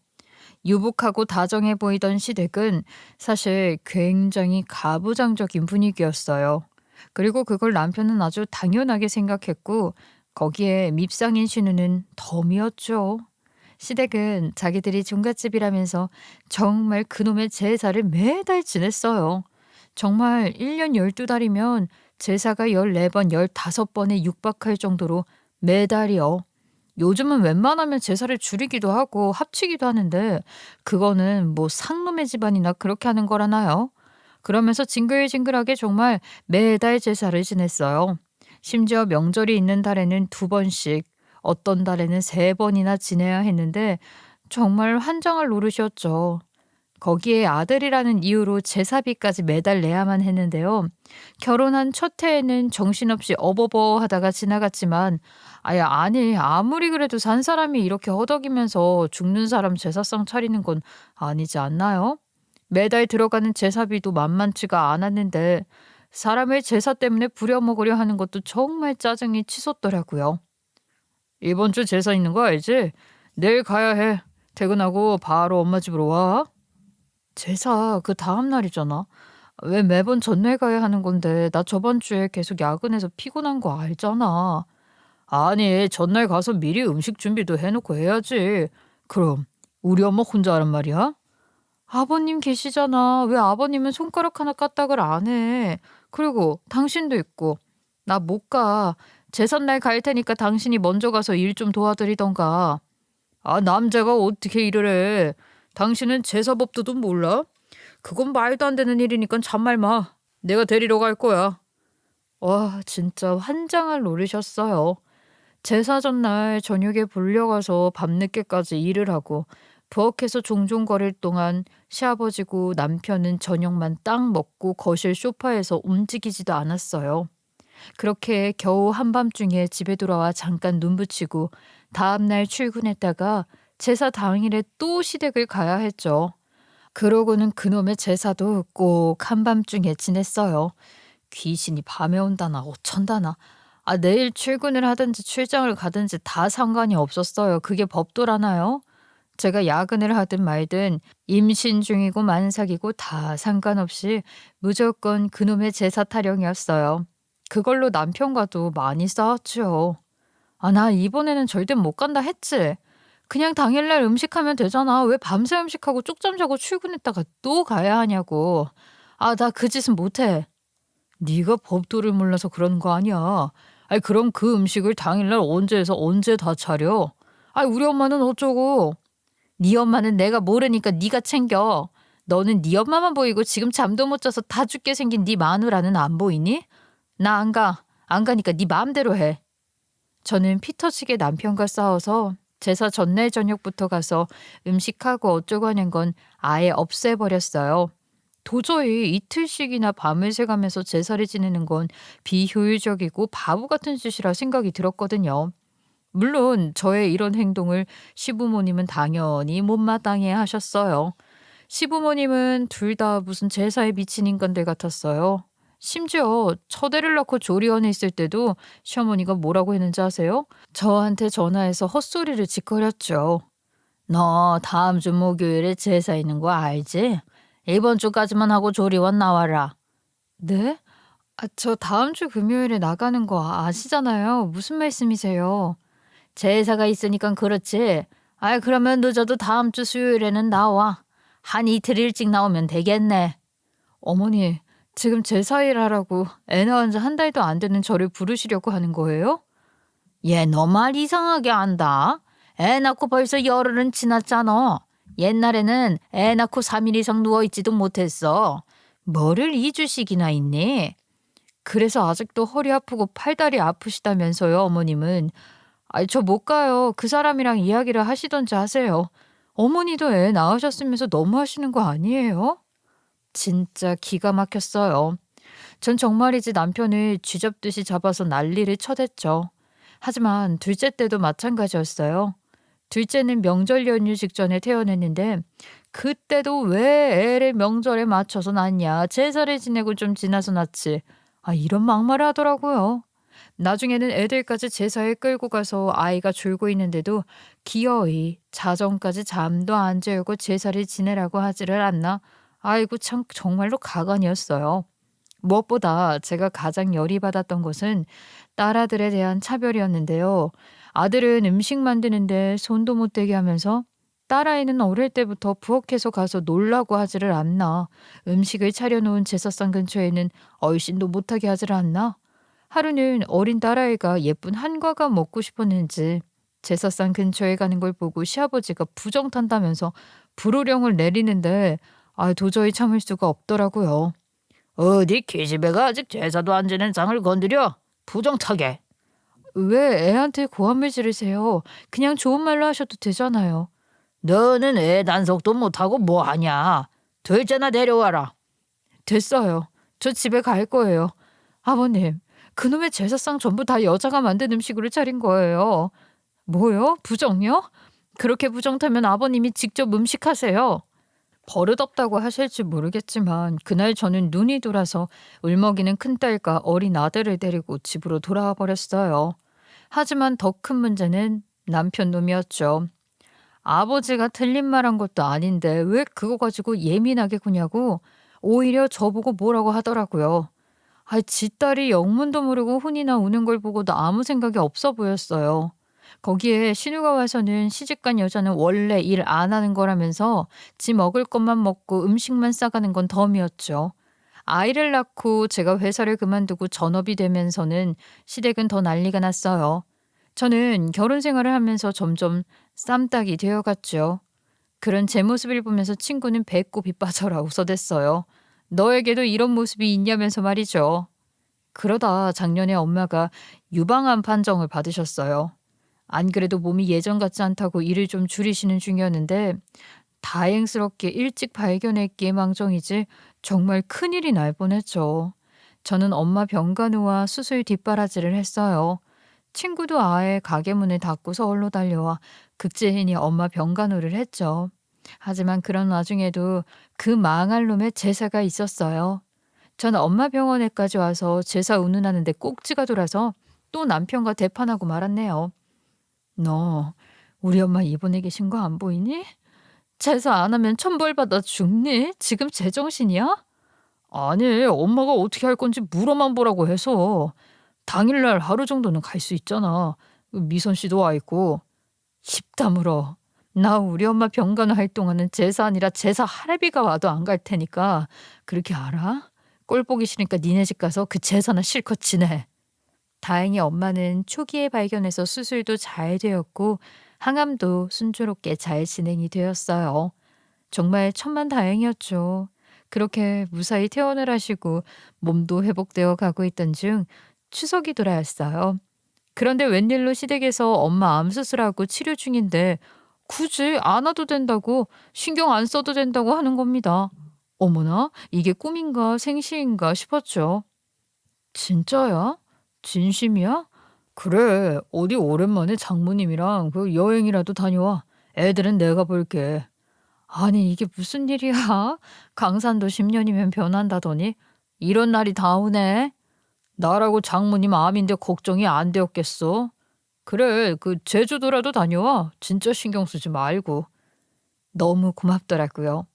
유복하고 다정해 보이던 시댁은 사실 굉장히 가부장적인 분위기였어요. 그리고 그걸 남편은 아주 당연하게 생각했고 거기에 밉상인 신우는 덤이었죠. 시댁은 자기들이 종갓집이라면서 정말 그놈의 제사를 매달 지냈어요. 정말 1년 12달이면 제사가 14번, 15번에 육박할 정도로 매달이요. 요즘은 웬만하면 제사를 줄이기도 하고 합치기도 하는데 그거는 뭐 상놈의 집안이나 그렇게 하는 거라나요? 그러면서 징글징글하게 정말 매달 제사를 지냈어요. 심지어 명절이 있는 달에는 2번씩, 어떤 달에는 3번이나 지내야 했는데 정말 환장할 노릇이었죠. 거기에 아들이라는 이유로 제사비까지 매달 내야만 했는데요. 결혼한 첫 해에는 정신없이 어버버 하다가 지나갔지만 아니 아무리 그래도 산 사람이 이렇게 허덕이면서 죽는 사람 제사상 차리는 건 아니지 않나요? 매달 들어가는 제사비도 만만치가 않았는데 사람을 제사 때문에 부려먹으려 하는 것도 정말 짜증이 치솟더라고요. 이번 주 제사 있는 거 알지? 내일 가야 해. 퇴근하고 바로 엄마 집으로 와. 제사 그 다음 날이잖아. 왜 매번 전날 가야 하는 건데 나 저번 주에 계속 야근해서 피곤한 거 알잖아. 아니 전날 가서 미리 음식 준비도 해놓고 해야지. 그럼 우리 엄마 혼자 하란 말이야? 아버님 계시잖아. 왜 아버님은 손가락 하나 까딱을 안 해? 그리고 당신도 있고. 나 못 가. 제삿날 갈 테니까 당신이 먼저 가서 일 좀 도와드리던가. 아, 남자가 어떻게 일을 해? 당신은 제사법도도 몰라? 그건 말도 안 되는 일이니까 참말 마. 내가 데리러 갈 거야. 와, 진짜 환장을 노리셨어요. 제사 전날 저녁에 불려가서 밤늦게까지 일을 하고 부엌에서 종종 거릴 동안 시아버지고 남편은 저녁만 딱 먹고 거실 소파에서 움직이지도 않았어요. 그렇게 겨우 한밤중에 집에 돌아와 잠깐 눈 붙이고 다음날 출근했다가 제사 당일에 또 시댁을 가야 했죠. 그러고는 그놈의 제사도 꼭 한밤중에 지냈어요. 귀신이 밤에 온다나 어쩐다나. 아, 내일 출근을 하든지 출장을 가든지 다 상관이 없었어요. 그게 법도라나요? 제가 야근을 하든 말든 임신 중이고 만삭이고 다 상관없이 무조건 그놈의 제사 타령이었어요. 그걸로 남편과도 많이 싸웠죠. 아, 나 이번에는 절대 못 간다 했지. 그냥 당일날 음식하면 되잖아. 왜 밤새 음식하고 쪽잠 자고 출근했다가 또 가야 하냐고. 아, 나 그 짓은 못해. 네가 법도를 몰라서 그런 거 아니야. 아니 그럼 그 음식을 당일날 언제 해서 언제 다 차려? 아니 우리 엄마는 어쩌고? 네 엄마는 내가 모르니까 네가 챙겨. 너는 네 엄마만 보이고 지금 잠도 못 자서 다 죽게 생긴 네 마누라는 안 보이니? 나 안 가. 안 가니까 네 마음대로 해. 저는 피 터지게 남편과 싸워서 제사 전날 저녁부터 가서 음식하고 어쩌고 하는 건 아예 없애버렸어요. 도저히 이틀씩이나 밤을 새가면서 제사를 지내는 건 비효율적이고 바보 같은 짓이라 생각이 들었거든요. 물론 저의 이런 행동을 시부모님은 당연히 못마땅해 하셨어요. 시부모님은 둘 다 무슨 제사에 미친 인간들 같았어요. 심지어 첫애를 낳고 조리원에 있을 때도 시어머니가 뭐라고 했는지 아세요? 저한테 전화해서 헛소리를 짓거렸죠. 너 다음 주 목요일에 제사 있는 거 알지? 이번 주까지만 하고 조리원 나와라. 네? 아, 저 다음 주 금요일에 나가는 거 아시잖아요. 무슨 말씀이세요? 제사가 있으니까 그렇지. 아, 그러면 늦어도 다음 주 수요일에는 나와. 한 이틀 일찍 나오면 되겠네. 어머니, 지금 제사일하라고 애 낳은 지 한 달도 안 되는 저를 부르시려고 하는 거예요? 얘 너 말 이상하게 한다. 애 낳고 벌써 열흘은 지났잖아. 옛날에는 애 낳고 3일 이상 누워있지도 못했어. 뭐를 2주씩이나 있니? 그래서 아직도 허리 아프고 팔다리 아프시다면서요, 어머님은. 아이, 저 못 가요. 그 사람이랑 이야기를 하시던지 하세요. 어머니도 애 낳으셨으면서 너무 하시는 거 아니에요? 진짜 기가 막혔어요. 전 정말이지 남편을 쥐잡듯이 잡아서 난리를 쳐댔죠. 하지만 둘째 때도 마찬가지였어요. 둘째는 명절 연휴 직전에 태어났는데 그때도 왜 애를 명절에 맞춰서 낳냐. 제사를 지내고 좀 지나서 낳지. 이런 막말을 하더라고요. 나중에는 애들까지 제사에 끌고 가서 아이가 졸고 있는데도 기어이 자정까지 잠도 안 재우고 제사를 지내라고 하지를 않나. 아이고 참 정말로 가관이었어요. 무엇보다 제가 가장 열이 받았던 것은 딸아들에 대한 차별이었는데요. 아들은 음식 만드는데 손도 못 대게 하면서 딸아이는 어릴 때부터 부엌에서 가서 놀라고 하지를 않나. 음식을 차려놓은 제사상 근처에는 얼씬도 못하게 하지를 않나. 하루는 어린 딸아이가 예쁜 한과가 먹고 싶었는지 제사상 근처에 가는 걸 보고 시아버지가 부정탄다면서 불호령을 내리는데 도저히 참을 수가 없더라고요. 어디 계집애가 아직 제사도 안 지낸 상을 건드려? 부정타게. 왜 애한테 고함을 지르세요? 그냥 좋은 말로 하셔도 되잖아요. 너는 애 단속도 못하고 뭐하냐? 둘째나 데려와라. 됐어요. 저 집에 갈 거예요. 아버님, 그놈의 제사상 전부 다 여자가 만든 음식으로 차린 거예요. 뭐요? 부정요? 그렇게 부정타면 아버님이 직접 음식하세요. 버릇없다고 하실지 모르겠지만 그날 저는 눈이 돌아서 울먹이는 큰딸과 어린 아들을 데리고 집으로 돌아와 버렸어요. 하지만 더 큰 문제는 남편 놈이었죠. 아버지가 틀린 말 한 것도 아닌데 왜 그거 가지고 예민하게 구냐고 오히려 저보고 뭐라고 하더라고요. 지 딸이 영문도 모르고 혼이나 우는 걸 보고도 아무 생각이 없어 보였어요. 거기에 신우가 와서는 시집간 여자는 원래 일 안 하는 거라면서 지 먹을 것만 먹고 음식만 싸가는 건 덤이었죠. 아이를 낳고 제가 회사를 그만두고 전업이 되면서는 시댁은 더 난리가 났어요. 저는 결혼 생활을 하면서 점점 쌈딱이 되어갔죠. 그런 제 모습을 보면서 친구는 배꼽이 빠져라 웃어댔어요. 너에게도 이런 모습이 있냐면서 말이죠. 그러다 작년에 엄마가 유방암 판정을 받으셨어요. 안 그래도 몸이 예전 같지 않다고 일을 좀 줄이시는 중이었는데 다행스럽게 일찍 발견했기에 망정이지 정말 큰일이 날 뻔했죠. 저는 엄마 병간호와 수술 뒷바라지를 했어요. 친구도 아예 가게 문을 닫고 서울로 달려와 극진히 엄마 병간호를 했죠. 하지만 그런 와중에도 그 망할 놈의 제사가 있었어요. 전 엄마 병원에까지 와서 제사 운운하는데 꼭지가 돌아서 또 남편과 대판하고 말았네요. 너 우리 엄마 입원해 계신 거 안 보이니? 제사 안 하면 천벌받아 죽니? 지금 제정신이야? 아니, 엄마가 어떻게 할 건지 물어만 보라고 해서. 당일날 하루 정도는 갈 수 있잖아. 미선 씨도 와 있고. 입 다물어. 나 우리 엄마 병간호 할 동안은 제사 아니라 제사 할애비가 와도 안 갈 테니까. 그렇게 알아? 꼴 보기 싫으니까 니네 집 가서 그 제사나 실컷 지내. 다행히 엄마는 초기에 발견해서 수술도 잘 되었고 항암도 순조롭게 잘 진행이 되었어요. 정말 천만다행이었죠. 그렇게 무사히 퇴원을 하시고 몸도 회복되어 가고 있던 중 추석이 돌아왔어요. 그런데 웬일로 시댁에서 엄마 암 수술하고 치료 중인데 굳이 안 와도 된다고 신경 안 써도 된다고 하는 겁니다. 어머나, 이게 꿈인가 생시인가 싶었죠. 진짜야? 진심이야? 그래, 어디 오랜만에 장모님이랑 그 여행이라도 다녀와. 애들은 내가 볼게. 아니, 이게 무슨 일이야? 강산도 10년이면 변한다더니 이런 날이 다 오네. 나라고 장모님 암인데 걱정이 안 되었겠어? 그래, 그 제주도라도 다녀와. 진짜 신경 쓰지 말고. 너무 고맙더라고요.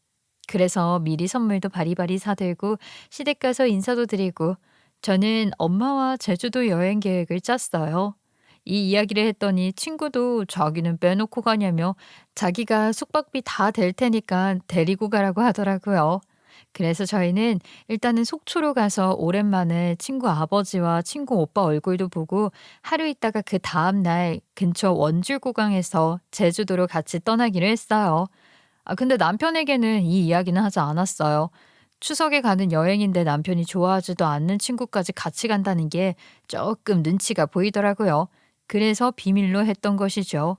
그래서 미리 선물도 바리바리 사들고 시댁 가서 인사도 드리고 저는 엄마와 제주도 여행 계획을 짰어요. 이 이야기를 했더니 친구도 자기는 빼놓고 가냐며 자기가 숙박비 다 될 테니까 데리고 가라고 하더라고요. 그래서 저희는 일단은 속초로 가서 오랜만에 친구 아버지와 친구 오빠 얼굴도 보고 하루 있다가 그다음 날 근처 원줄구강에서 제주도로 같이 떠나기로 했어요. 근데 남편에게는 이 이야기는 하지 않았어요. 추석에 가는 여행인데 남편이 좋아하지도 않는 친구까지 같이 간다는 게 조금 눈치가 보이더라고요. 그래서 비밀로 했던 것이죠.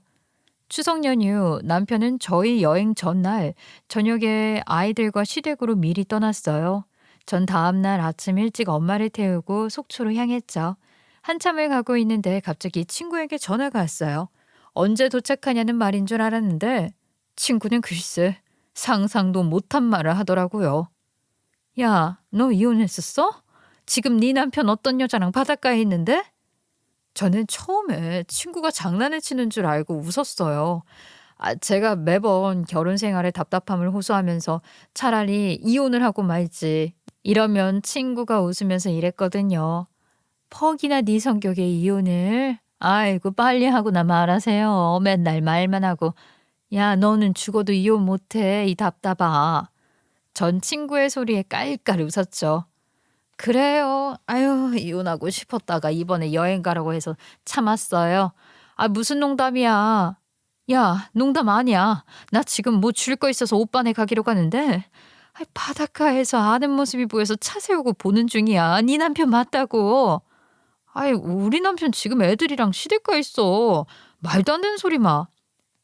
추석 연휴 남편은 저희 여행 전날 저녁에 아이들과 시댁으로 미리 떠났어요. 전 다음 날 아침 일찍 엄마를 태우고 속초로 향했죠. 한참을 가고 있는데 갑자기 친구에게 전화가 왔어요. 언제 도착하냐는 말인 줄 알았는데 친구는 글쎄 상상도 못한 말을 하더라고요. 야, 너 이혼했었어? 지금 네 남편 어떤 여자랑 바닷가에 있는데? 저는 처음에 친구가 장난을 치는 줄 알고 웃었어요. 제가 매번 결혼 생활에 답답함을 호소하면서 차라리 이혼을 하고 말지. 이러면 친구가 웃으면서 이랬거든요. 퍽이나 네 성격에 이혼을? 아이고 빨리 하고나 말하세요. 맨날 말만 하고. 야 너는 죽어도 이혼 못해 이 답답아. 전 친구의 소리에 깔깔 웃었죠. 그래요. 아유, 이혼하고 싶었다가 이번에 여행 가라고 해서 참았어요. 무슨 농담이야. 야, 농담 아니야. 나 지금 뭐 줄 거 있어서 오빠네 가기로 가는데. 바닷가에서 아는 모습이 보여서 차 세우고 보는 중이야. 네 남편 맞다고. 우리 남편 지금 애들이랑 시댁가 있어. 말도 안 되는 소리 마.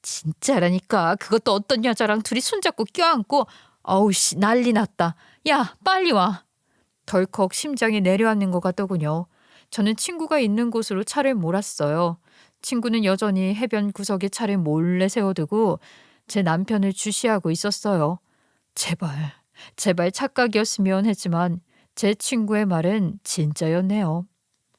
진짜라니까. 그것도 어떤 여자랑 둘이 손잡고 껴안고. 어우 씨 난리 났다. 야, 빨리 와. 덜컥 심장이 내려앉는 것 같더군요. 저는 친구가 있는 곳으로 차를 몰았어요. 친구는 여전히 해변 구석에 차를 몰래 세워두고 제 남편을 주시하고 있었어요. 제발, 제발 착각이었으면 했지만 제 친구의 말은 진짜였네요.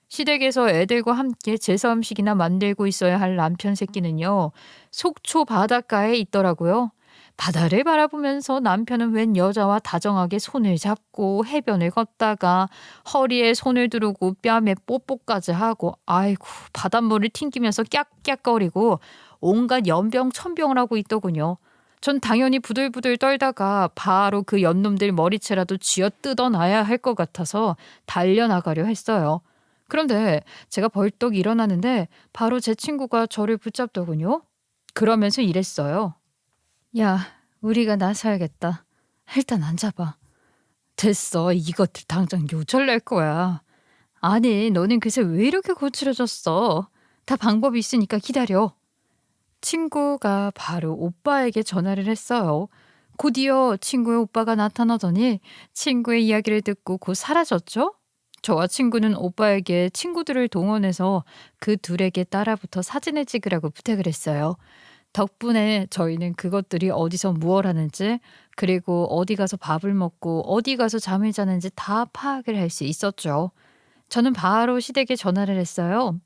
시댁에서 애들과 함께 제사 음식이나 만들고 있어야 할 남편 새끼는요. 속초 바닷가에 있더라고요. 바다를 바라보면서 남편은 웬 여자와 다정하게 손을 잡고 해변을 걷다가 허리에 손을 두르고 뺨에 뽀뽀까지 하고 아이고 바닷물을 튕기면서 깍깍거리고 온갖 연병 천병을 하고 있더군요. 전 당연히 부들부들 떨다가 바로 그 연놈들 머리채라도 쥐어 뜯어놔야 할 것 같아서 달려나가려 했어요. 그런데 제가 벌떡 일어나는데 바로 제 친구가 저를 붙잡더군요. 그러면서 이랬어요. 야, 우리가 나서야겠다. 일단 앉아봐. 됐어. 이것들 당장 요절낼 거야. 아니, 너는 그새 왜 이렇게 거칠어졌어? 다 방법이 있으니까 기다려. 친구가 바로 오빠에게 전화를 했어요. 곧이어 친구의 오빠가 나타나더니 친구의 이야기를 듣고 곧 사라졌죠? 저와 친구는 오빠에게 친구들을 동원해서 그 둘에게 따라붙어 사진을 찍으라고 부탁을 했어요. 덕분에 저희는 그것들이 어디서 무얼 하는지 그리고 어디 가서 밥을 먹고 어디 가서 잠을 자는지 다 파악을 할 수 있었죠. 저는 바로 시댁에 전화를 했어요.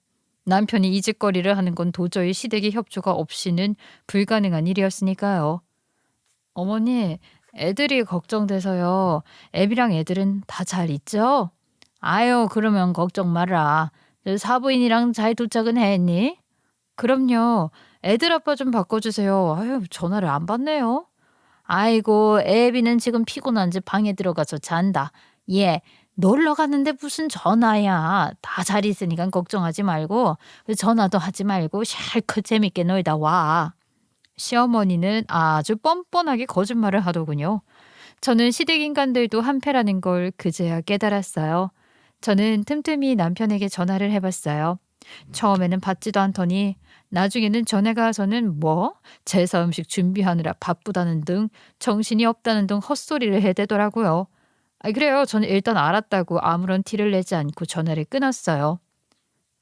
남편이 이 짓거리를 하는 건 도저히 시댁의 협조가 없이는 불가능한 일이었으니까요. 어머니, 애들이 걱정돼서요. 애비랑 애들은 다 잘 있죠? 아유, 그러면 걱정 마라. 사부인이랑 잘 도착은 했니? 그럼요. 애들 아빠 좀 바꿔주세요. 아유, 전화를 안 받네요. 아이고, 애비는 지금 피곤한지 방에 들어가서 잔다. 얘, 놀러 갔는데 무슨 전화야. 다 잘 있으니까 걱정하지 말고 전화도 하지 말고 실컷 재밌게 놀다 와. 시어머니는 아주 뻔뻔하게 거짓말을 하더군요. 저는 시댁 인간들도 한패라는 걸 그제야 깨달았어요. 저는 틈틈이 남편에게 전화를 해봤어요. 처음에는 받지도 않더니 나중에는 전화가 와서는 뭐 제사 음식 준비하느라 바쁘다는 등 정신이 없다는 등 헛소리를 해대더라고요. 그래요. 저는 일단 알았다고 아무런 티를 내지 않고 전화를 끊었어요.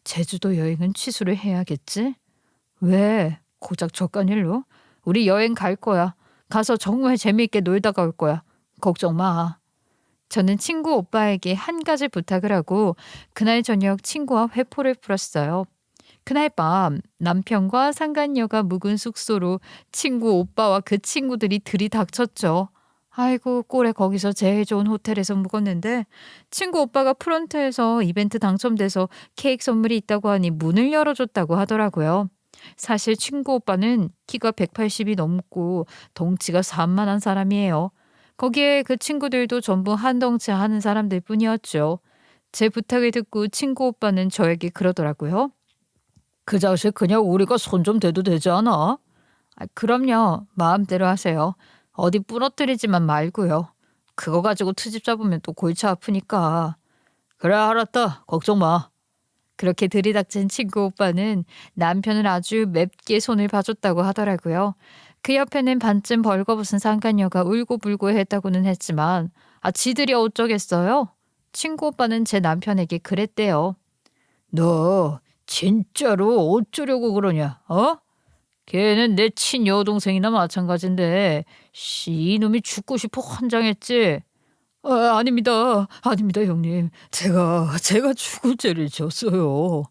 제주도 여행은 취소를 해야겠지? 왜? 고작 저간 일로? 우리 여행 갈 거야. 가서 정말 재미있게 놀다가 올 거야. 걱정 마. 저는 친구 오빠에게 한 가지 부탁을 하고 그날 저녁 친구와 회포를 풀었어요. 그날 밤 남편과 상간녀가 묵은 숙소로 친구 오빠와 그 친구들이 들이닥쳤죠. 아이고 꼴에 거기서 제일 좋은 호텔에서 묵었는데 친구 오빠가 프런트에서 이벤트 당첨돼서 케이크 선물이 있다고 하니 문을 열어줬다고 하더라고요. 사실 친구 오빠는 키가 180이 넘고 덩치가 산만한 사람이에요. 거기에 그 친구들도 전부 한덩치 하는 사람들 뿐이었죠. 제 부탁을 듣고 친구 오빠는 저에게 그러더라고요. 그 자식 그냥 우리가 손 좀 대도 되지 않아? 그럼요. 마음대로 하세요. 어디 부러뜨리지만 말고요. 그거 가지고 트집 잡으면 또 골치 아프니까. 그래 알았다. 걱정 마. 그렇게 들이닥친 친구 오빠는 남편을 아주 맵게 손을 봐줬다고 하더라고요. 그 옆에는 반쯤 벌거벗은 상간녀가 울고불고 했다고는 했지만 지들이 어쩌겠어요? 친구 오빠는 제 남편에게 그랬대요. 너 진짜로 어쩌려고 그러냐? 어? 걔는 내 친여동생이나 마찬가지인데 이놈이 죽고 싶어 환장했지? 아닙니다. 아닙니다 형님. 제가 죽을 죄를 졌어요.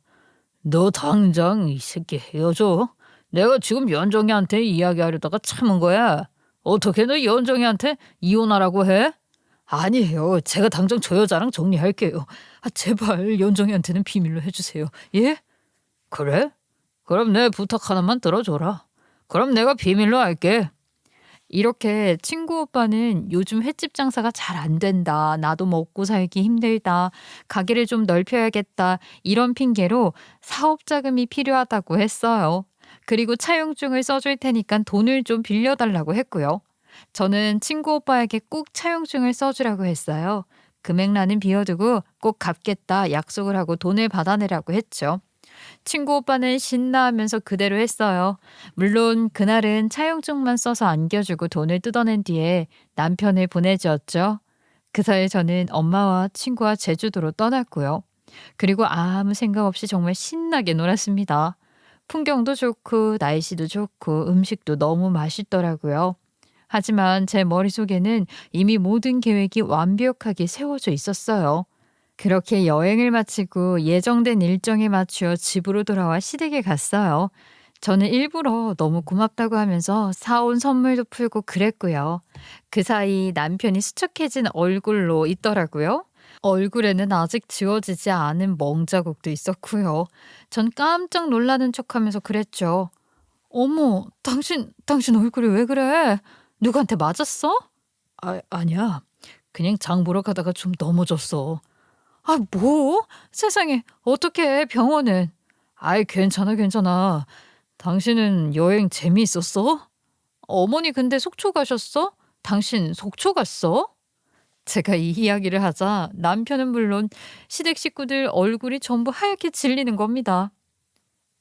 너 당장 이 새끼 헤어져. 내가 지금 연정이한테 이야기하려다가 참은 거야. 어떻게 너 연정이한테 이혼하라고 해? 아니에요. 제가 당장 저 여자랑 정리할게요. 제발 연정이한테는 비밀로 해주세요. 예? 그래? 그럼 내 부탁 하나만 들어줘라. 그럼 내가 비밀로 할게. 이렇게 친구 오빠는 요즘 횟집 장사가 잘 안 된다. 나도 먹고 살기 힘들다. 가게를 좀 넓혀야겠다. 이런 핑계로 사업 자금이 필요하다고 했어요. 그리고 차용증을 써줄 테니까 돈을 좀 빌려달라고 했고요. 저는 친구 오빠에게 꼭 차용증을 써주라고 했어요. 금액란은 비워두고 꼭 갚겠다 약속을 하고 돈을 받아내라고 했죠. 친구 오빠는 신나하면서 그대로 했어요. 물론 그날은 차용증만 써서 안겨주고 돈을 뜯어낸 뒤에 남편을 보내주었죠. 그 사이 저는 엄마와 친구와 제주도로 떠났고요. 그리고 아무 생각 없이 정말 신나게 놀았습니다. 풍경도 좋고 날씨도 좋고 음식도 너무 맛있더라고요. 하지만 제 머릿속에는 이미 모든 계획이 완벽하게 세워져 있었어요. 그렇게 여행을 마치고 예정된 일정에 맞추어 집으로 돌아와 시댁에 갔어요. 저는 일부러 너무 고맙다고 하면서 사온 선물도 풀고 그랬고요. 그 사이 남편이 수척해진 얼굴로 있더라고요. 얼굴에는 아직 지워지지 않은 멍자국도 있었고요. 전 깜짝 놀라는 척하면서 그랬죠. 어머, 당신 얼굴이 왜 그래? 누구한테 맞았어? 아니야. 그냥 장 보러 가다가 좀 넘어졌어. 뭐? 세상에, 어떻게 병원은? 괜찮아. 당신은 여행 재미있었어? 어머니 근데 속초 가셨어? 당신 속초 갔어? 제가 이 이야기를 하자 남편은 물론 시댁 식구들 얼굴이 전부 하얗게 질리는 겁니다.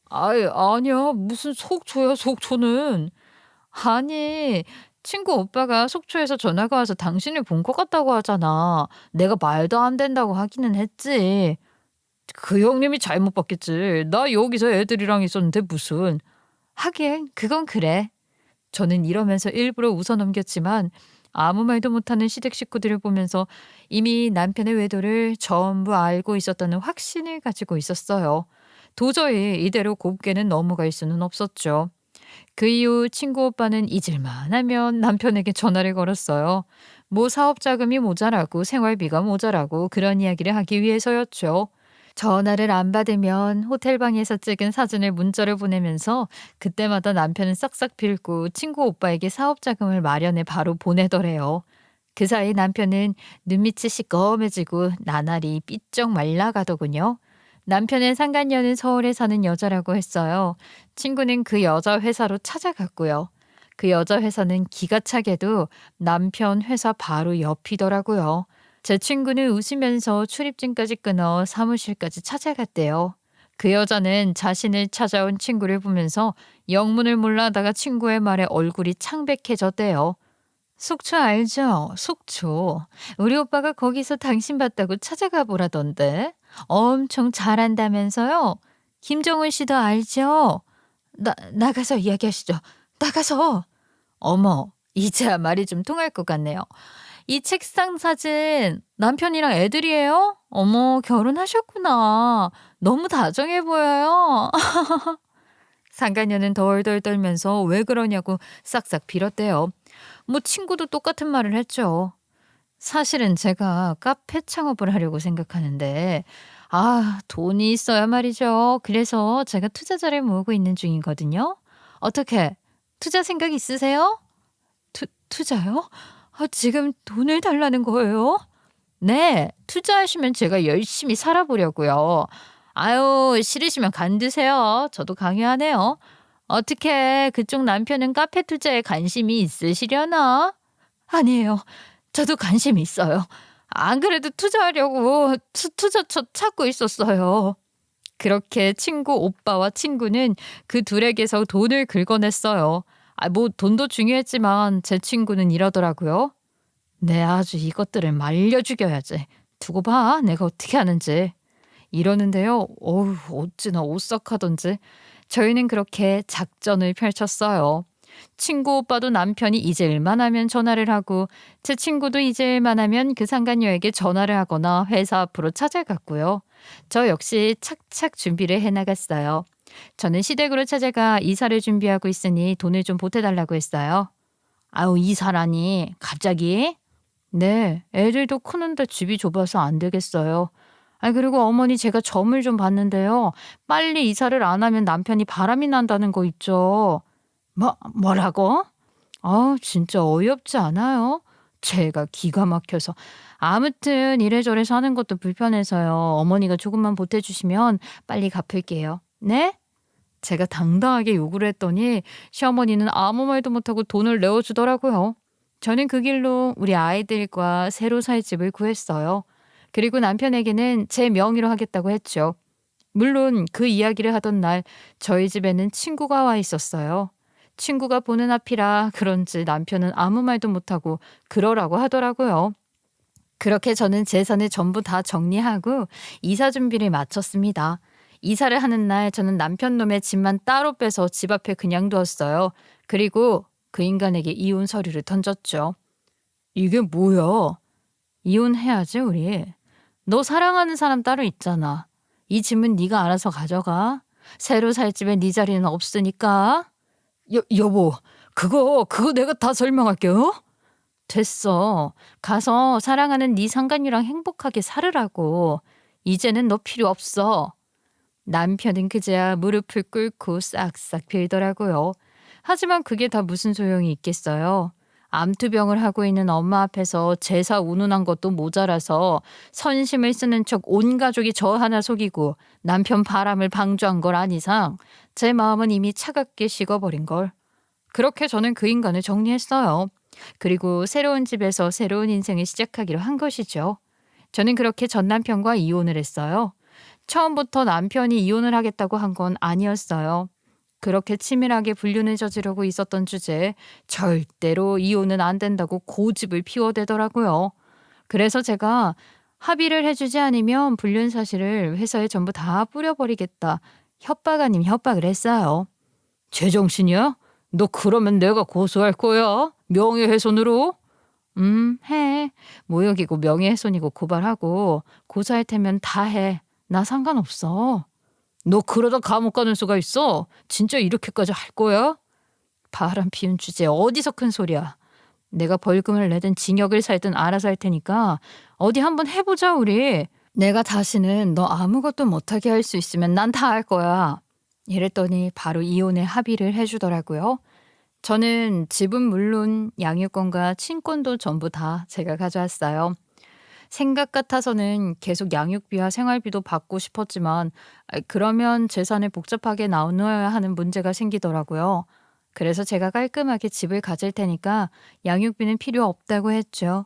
아니야. 무슨 속초야, 속초는. 아니, 친구 오빠가 속초에서 전화가 와서 당신을 본 것 같다고 하잖아. 내가 말도 안 된다고 하기는 했지. 그 형님이 잘못 봤겠지. 나 여기서 애들이랑 있었는데 무슨. 하긴 그건 그래. 저는 이러면서 일부러 웃어넘겼지만 아무 말도 못하는 시댁 식구들을 보면서 이미 남편의 외도를 전부 알고 있었다는 확신을 가지고 있었어요. 도저히 이대로 곱게는 넘어갈 수는 없었죠. 그 이후 친구 오빠는 잊을만 하면 남편에게 전화를 걸었어요. 뭐 사업 자금이 모자라고 생활비가 모자라고 그런 이야기를 하기 위해서였죠. 전화를 안 받으면 호텔방에서 찍은 사진을 문자로 보내면서 그때마다 남편은 싹싹 빌고 친구 오빠에게 사업 자금을 마련해 바로 보내더래요. 그 사이 남편은 눈밑이 시꺼매지고 나날이 삐쩍 말라가더군요. 남편의 상간녀는 서울에 사는 여자라고 했어요. 친구는 그 여자 회사로 찾아갔고요. 그 여자 회사는 기가 차게도 남편 회사 바로 옆이더라고요. 제 친구는 웃으면서 출입증까지 끊어 사무실까지 찾아갔대요. 그 여자는 자신을 찾아온 친구를 보면서 영문을 몰라다가 친구의 말에 얼굴이 창백해졌대요. 속초 알죠? 속초. 우리 오빠가 거기서 당신 봤다고 찾아가 보라던데. 엄청 잘한다면서요? 김정은 씨도 알죠? 나가서 이야기하시죠. 나가서. 어머, 이제야 말이 좀 통할 것 같네요. 이 책상 사진 남편이랑 애들이에요? 어머, 결혼하셨구나. 너무 다정해 보여요. 상간녀는 덜덜 떨면서 왜 그러냐고 싹싹 빌었대요. 뭐 친구도 똑같은 말을 했죠. 사실은 제가 카페 창업을 하려고 생각하는데 돈이 있어야 말이죠. 그래서 제가 투자자를 모으고 있는 중이거든요. 어떻게 투자 생각 있으세요? 투자요? 지금 돈을 달라는 거예요? 네, 투자하시면 제가 열심히 살아보려고요. 아유, 싫으시면 간두세요. 저도 강요하네요. 어떻게 그쪽 남편은 카페 투자에 관심이 있으시려나? 아니에요. 저도 관심 있어요. 안 그래도 투자하려고 투자처 찾고 있었어요. 그렇게 친구 오빠와 친구는 그 둘에게서 돈을 긁어냈어요. 뭐 돈도 중요했지만 제 친구는 이러더라고요. 내 아주 이것들을 말려 죽여야지. 두고 봐, 내가 어떻게 하는지. 이러는데요. 어우, 어찌나 오싹하던지. 저희는 그렇게 작전을 펼쳤어요. 친구 오빠도 남편이 잊을만 하면 전화를 하고 제 친구도 잊을만 하면 그 상간녀에게 전화를 하거나 회사 앞으로 찾아갔고요. 저 역시 착착 준비를 해나갔어요. 저는 시댁으로 찾아가 이사를 준비하고 있으니 돈을 좀 보태달라고 했어요. 아유, 이사라니. 갑자기? 네, 애들도 크는데 집이 좁아서 안 되겠어요. 그리고 어머니 제가 점을 좀 봤는데요. 빨리 이사를 안 하면 남편이 바람이 난다는 거 있죠. 뭐라고? 진짜 어이없지 않아요? 제가 기가 막혀서. 아무튼 이래저래 사는 것도 불편해서요. 어머니가 조금만 보태주시면 빨리 갚을게요. 네? 제가 당당하게 요구를 했더니 시어머니는 아무 말도 못하고 돈을 내어주더라고요. 저는 그 길로 우리 아이들과 새로 살 집을 구했어요. 그리고 남편에게는 제 명의로 하겠다고 했죠. 물론 그 이야기를 하던 날 저희 집에는 친구가 와 있었어요. 친구가 보는 앞이라 그런지 남편은 아무 말도 못하고 그러라고 하더라고요. 그렇게 저는 재산을 전부 다 정리하고 이사 준비를 마쳤습니다. 이사를 하는 날 저는 남편 놈의 집만 따로 빼서 집 앞에 그냥 두었어요. 그리고 그 인간에게 이혼 서류를 던졌죠. 이게 뭐야? 이혼해야지 우리. 너 사랑하는 사람 따로 있잖아. 이 집은 네가 알아서 가져가. 새로 살 집에 네 자리는 없으니까. 여보, 그거 내가 다 설명할게요. 됐어. 가서 사랑하는 네 상간녀랑 행복하게 살으라고. 이제는 너 필요 없어. 남편은 그제야 무릎을 꿇고 싹싹 빌더라고요. 하지만 그게 다 무슨 소용이 있겠어요. 암투병을 하고 있는 엄마 앞에서 제사 운운한 것도 모자라서 선심을 쓰는 척 온 가족이 저 하나 속이고 남편 바람을 방조한 걸 안 이상 제 마음은 이미 차갑게 식어버린 걸. 그렇게 저는 그 인간을 정리했어요. 그리고 새로운 집에서 새로운 인생을 시작하기로 한 것이죠. 저는 그렇게 전 남편과 이혼을 했어요. 처음부터 남편이 이혼을 하겠다고 한 건 아니었어요. 그렇게 치밀하게 불륜을 저지르고 있었던 주제에 절대로 이혼은 안 된다고 고집을 피워대더라고요. 그래서 제가 합의를 해주지 않으면 불륜 사실을 회사에 전부 다 뿌려버리겠다. 협박 아님 협박을 했어요. 제정신이야? 너 그러면 내가 고소할 거야. 명예훼손으로. 해. 모욕이고 명예훼손이고 고발하고 고소할 테면 다 해. 나 상관없어. 너 그러다 감옥 가는 수가 있어. 진짜 이렇게까지 할 거야? 바람 피운 주제에 어디서 큰 소리야. 내가 벌금을 내든 징역을 살든 알아서 할 테니까 어디 한번 해보자 우리. 내가 다시는 너 아무것도 못하게 할 수 있으면 난 다 할 거야. 이랬더니 바로 이혼에 합의를 해주더라고요. 저는 집은 물론 양육권과 친권도 전부 다 제가 가져왔어요. 생각 같아서는 계속 양육비와 생활비도 받고 싶었지만 그러면 재산을 복잡하게 나눠야 하는 문제가 생기더라고요. 그래서 제가 깔끔하게 집을 가질 테니까 양육비는 필요 없다고 했죠.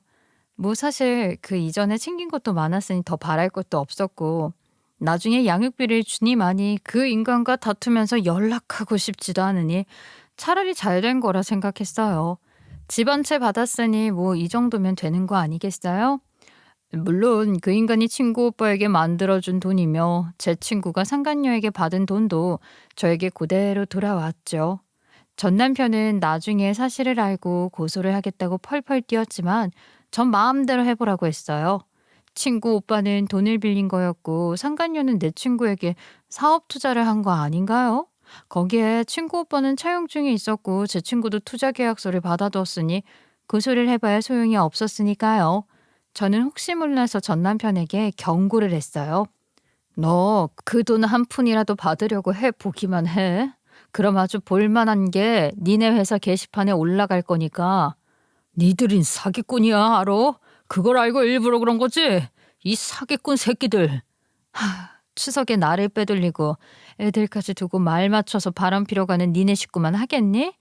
뭐 사실 그 이전에 챙긴 것도 많았으니 더 바랄 것도 없었고 나중에 양육비를 주니 많이 그 인간과 다투면서 연락하고 싶지도 않으니 차라리 잘 된 거라 생각했어요. 집 한 채 받았으니 뭐 이 정도면 되는 거 아니겠어요? 물론 그 인간이 친구 오빠에게 만들어준 돈이며 제 친구가 상간녀에게 받은 돈도 저에게 그대로 돌아왔죠. 전 남편은 나중에 사실을 알고 고소를 하겠다고 펄펄 뛰었지만 전 마음대로 해보라고 했어요. 친구 오빠는 돈을 빌린 거였고 상간녀는 내 친구에게 사업 투자를 한 거 아닌가요? 거기에 친구 오빠는 차용증이 있었고 제 친구도 투자 계약서를 받아두었으니 고소를 해봐야 소용이 없었으니까요. 저는 혹시 몰라서 전 남편에게 경고를 했어요. 너 그 돈 한 푼이라도 받으려고 해보기만 해. 그럼 아주 볼만한 게 니네 회사 게시판에 올라갈 거니까. 니들은 사기꾼이야, 알아? 그걸 알고 일부러 그런 거지? 이 사기꾼 새끼들. 추석에 나를 빼돌리고 애들까지 두고 말 맞춰서 바람 피러 가는 니네 식구만 하겠니?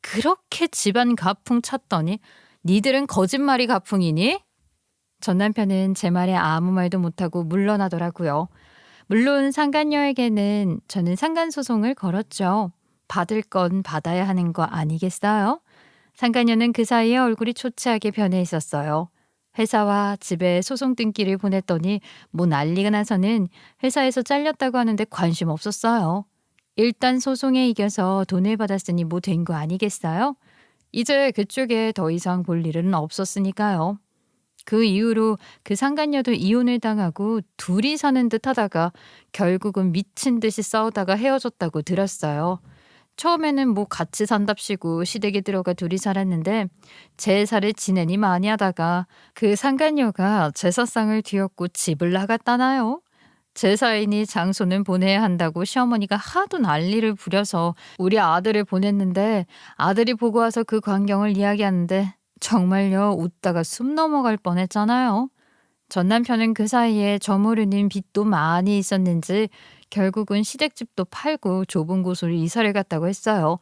그렇게 집안 가풍 찼더니 니들은 거짓말이 가풍이니? 전 남편은 제 말에 아무 말도 못하고 물러나더라고요. 물론 상간녀에게는 저는 상간소송을 걸었죠. 받을 건 받아야 하는 거 아니겠어요? 상간녀는 그 사이에 얼굴이 초췌하게 변해 있었어요. 회사와 집에 소송 등기를 보냈더니 뭐 난리가 나서는 회사에서 잘렸다고 하는데 관심 없었어요. 일단 소송에 이겨서 돈을 받았으니 뭐 된 거 아니겠어요? 이제 그쪽에 더 이상 볼 일은 없었으니까요. 그 이후로 그 상간녀도 이혼을 당하고 둘이 사는 듯 하다가 결국은 미친 듯이 싸우다가 헤어졌다고 들었어요. 처음에는 뭐 같이 산답시고 시댁에 들어가 둘이 살았는데 제사를 지내니 많이 하다가 그 상간녀가 제사상을 뒤엎고 집을 나갔다나요? 제사이니 장소는 보내야 한다고 시어머니가 하도 난리를 부려서 우리 아들을 보냈는데 아들이 보고 와서 그 광경을 이야기하는데 정말요 웃다가 숨 넘어갈 뻔했잖아요. 전 남편은 그 사이에 저모르는 빚도 많이 있었는지 결국은 시댁집도 팔고 좁은 곳으로 이사를 갔다고 했어요.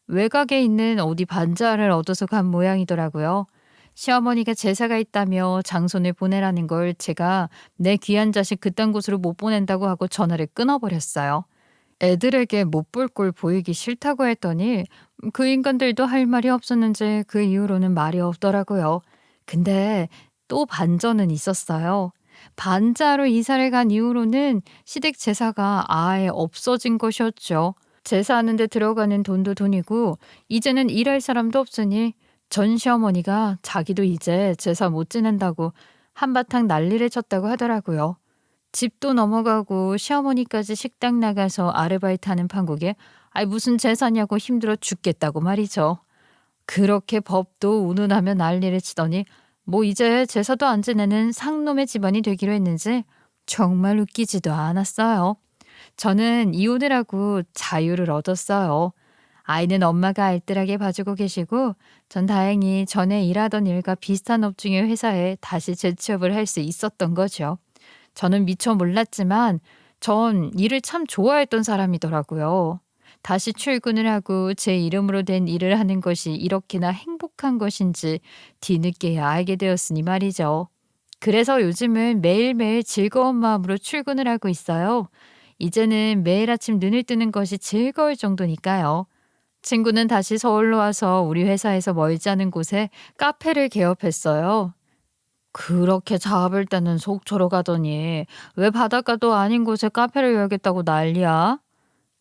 외곽에 있는 어디 반자를 얻어서 간 모양이더라고요. 시어머니가 제사가 있다며 장손을 보내라는 걸 제가 내 귀한 자식 그딴 곳으로 못 보낸다고 하고 전화를 끊어버렸어요. 애들에게 못 볼 꼴 보이기 싫다고 했더니 그 인간들도 할 말이 없었는지 그 이후로는 말이 없더라고요. 근데 또 반전은 있었어요. 반자로 이사를 간 이후로는 시댁 제사가 아예 없어진 것이었죠. 제사하는 데 들어가는 돈도 돈이고 이제는 일할 사람도 없으니 전 시어머니가 자기도 이제 제사 못 지낸다고 한바탕 난리를 쳤다고 하더라고요. 집도 넘어가고 시어머니까지 식당 나가서 아르바이트하는 판국에 무슨 제사냐고 힘들어 죽겠다고 말이죠. 그렇게 법도 운운하며 난리를 치더니 뭐 이제 제사도 안 지내는 상놈의 집안이 되기로 했는지 정말 웃기지도 않았어요. 저는 이혼을 하고 자유를 얻었어요. 아이는 엄마가 알뜰하게 봐주고 계시고 전 다행히 전에 일하던 일과 비슷한 업종의 회사에 다시 재취업을 할 수 있었던 거죠. 저는 미처 몰랐지만 전 일을 참 좋아했던 사람이더라고요. 다시 출근을 하고 제 이름으로 된 일을 하는 것이 이렇게나 행복한 것인지 뒤늦게야 알게 되었으니 말이죠. 그래서 요즘은 매일매일 즐거운 마음으로 출근을 하고 있어요. 이제는 매일 아침 눈을 뜨는 것이 즐거울 정도니까요. 친구는 다시 서울로 와서 우리 회사에서 멀지 않은 곳에 카페를 개업했어요. 그렇게 잡을 때는 속초로 가더니 왜 바닷가도 아닌 곳에 카페를 열겠다고 난리야?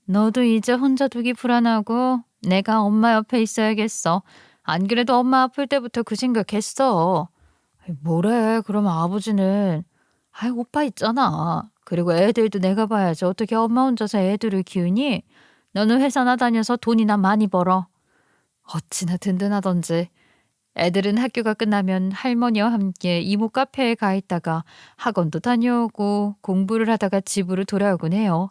너도 이제 혼자 두기 불안하고 내가 엄마 옆에 있어야겠어. 안 그래도 엄마 아플 때부터 그 생각했어. 뭐래? 그러면 아버지는 오빠 있잖아. 그리고 애들도 내가 봐야지. 어떻게 엄마 혼자서 애들을 키우니? 너는 회사나 다녀서 돈이나 많이 벌어. 어찌나 든든하던지. 애들은 학교가 끝나면 할머니와 함께 이모 카페에 가 있다가 학원도 다녀오고 공부를 하다가 집으로 돌아오곤 해요.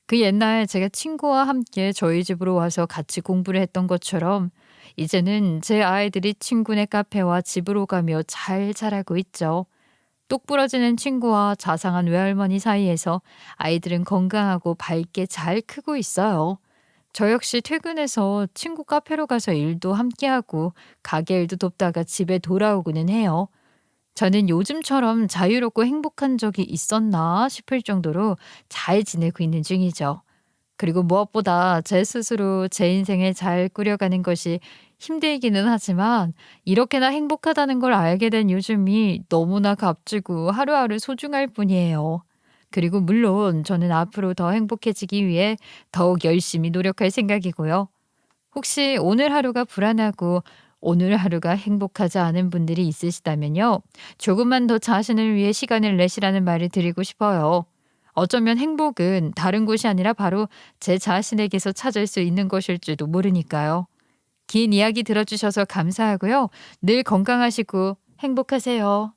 그 옛날 제가 친구와 함께 저희 집으로 와서 같이 공부를 했던 것처럼 이제는 제 아이들이 친구네 카페와 집으로 가며 잘 자라고 있죠. 똑부러지는 친구와 자상한 외할머니 사이에서 아이들은 건강하고 밝게 잘 크고 있어요. 저 역시 퇴근해서 친구 카페로 가서 일도 함께하고 가게 일도 돕다가 집에 돌아오고는 해요. 저는 요즘처럼 자유롭고 행복한 적이 있었나 싶을 정도로 잘 지내고 있는 중이죠. 그리고 무엇보다 제 스스로 제 인생을 잘 꾸려가는 것이 힘들기는 하지만 이렇게나 행복하다는 걸 알게 된 요즘이 너무나 값지고 하루하루 소중할 뿐이에요. 그리고 물론 저는 앞으로 더 행복해지기 위해 더욱 열심히 노력할 생각이고요. 혹시 오늘 하루가 불안하고 오늘 하루가 행복하지 않은 분들이 있으시다면요. 조금만 더 자신을 위해 시간을 내시라는 말을 드리고 싶어요. 어쩌면 행복은 다른 곳이 아니라 바로 제 자신에게서 찾을 수 있는 것일지도 모르니까요. 긴 이야기 들어주셔서 감사하고요. 늘 건강하시고 행복하세요.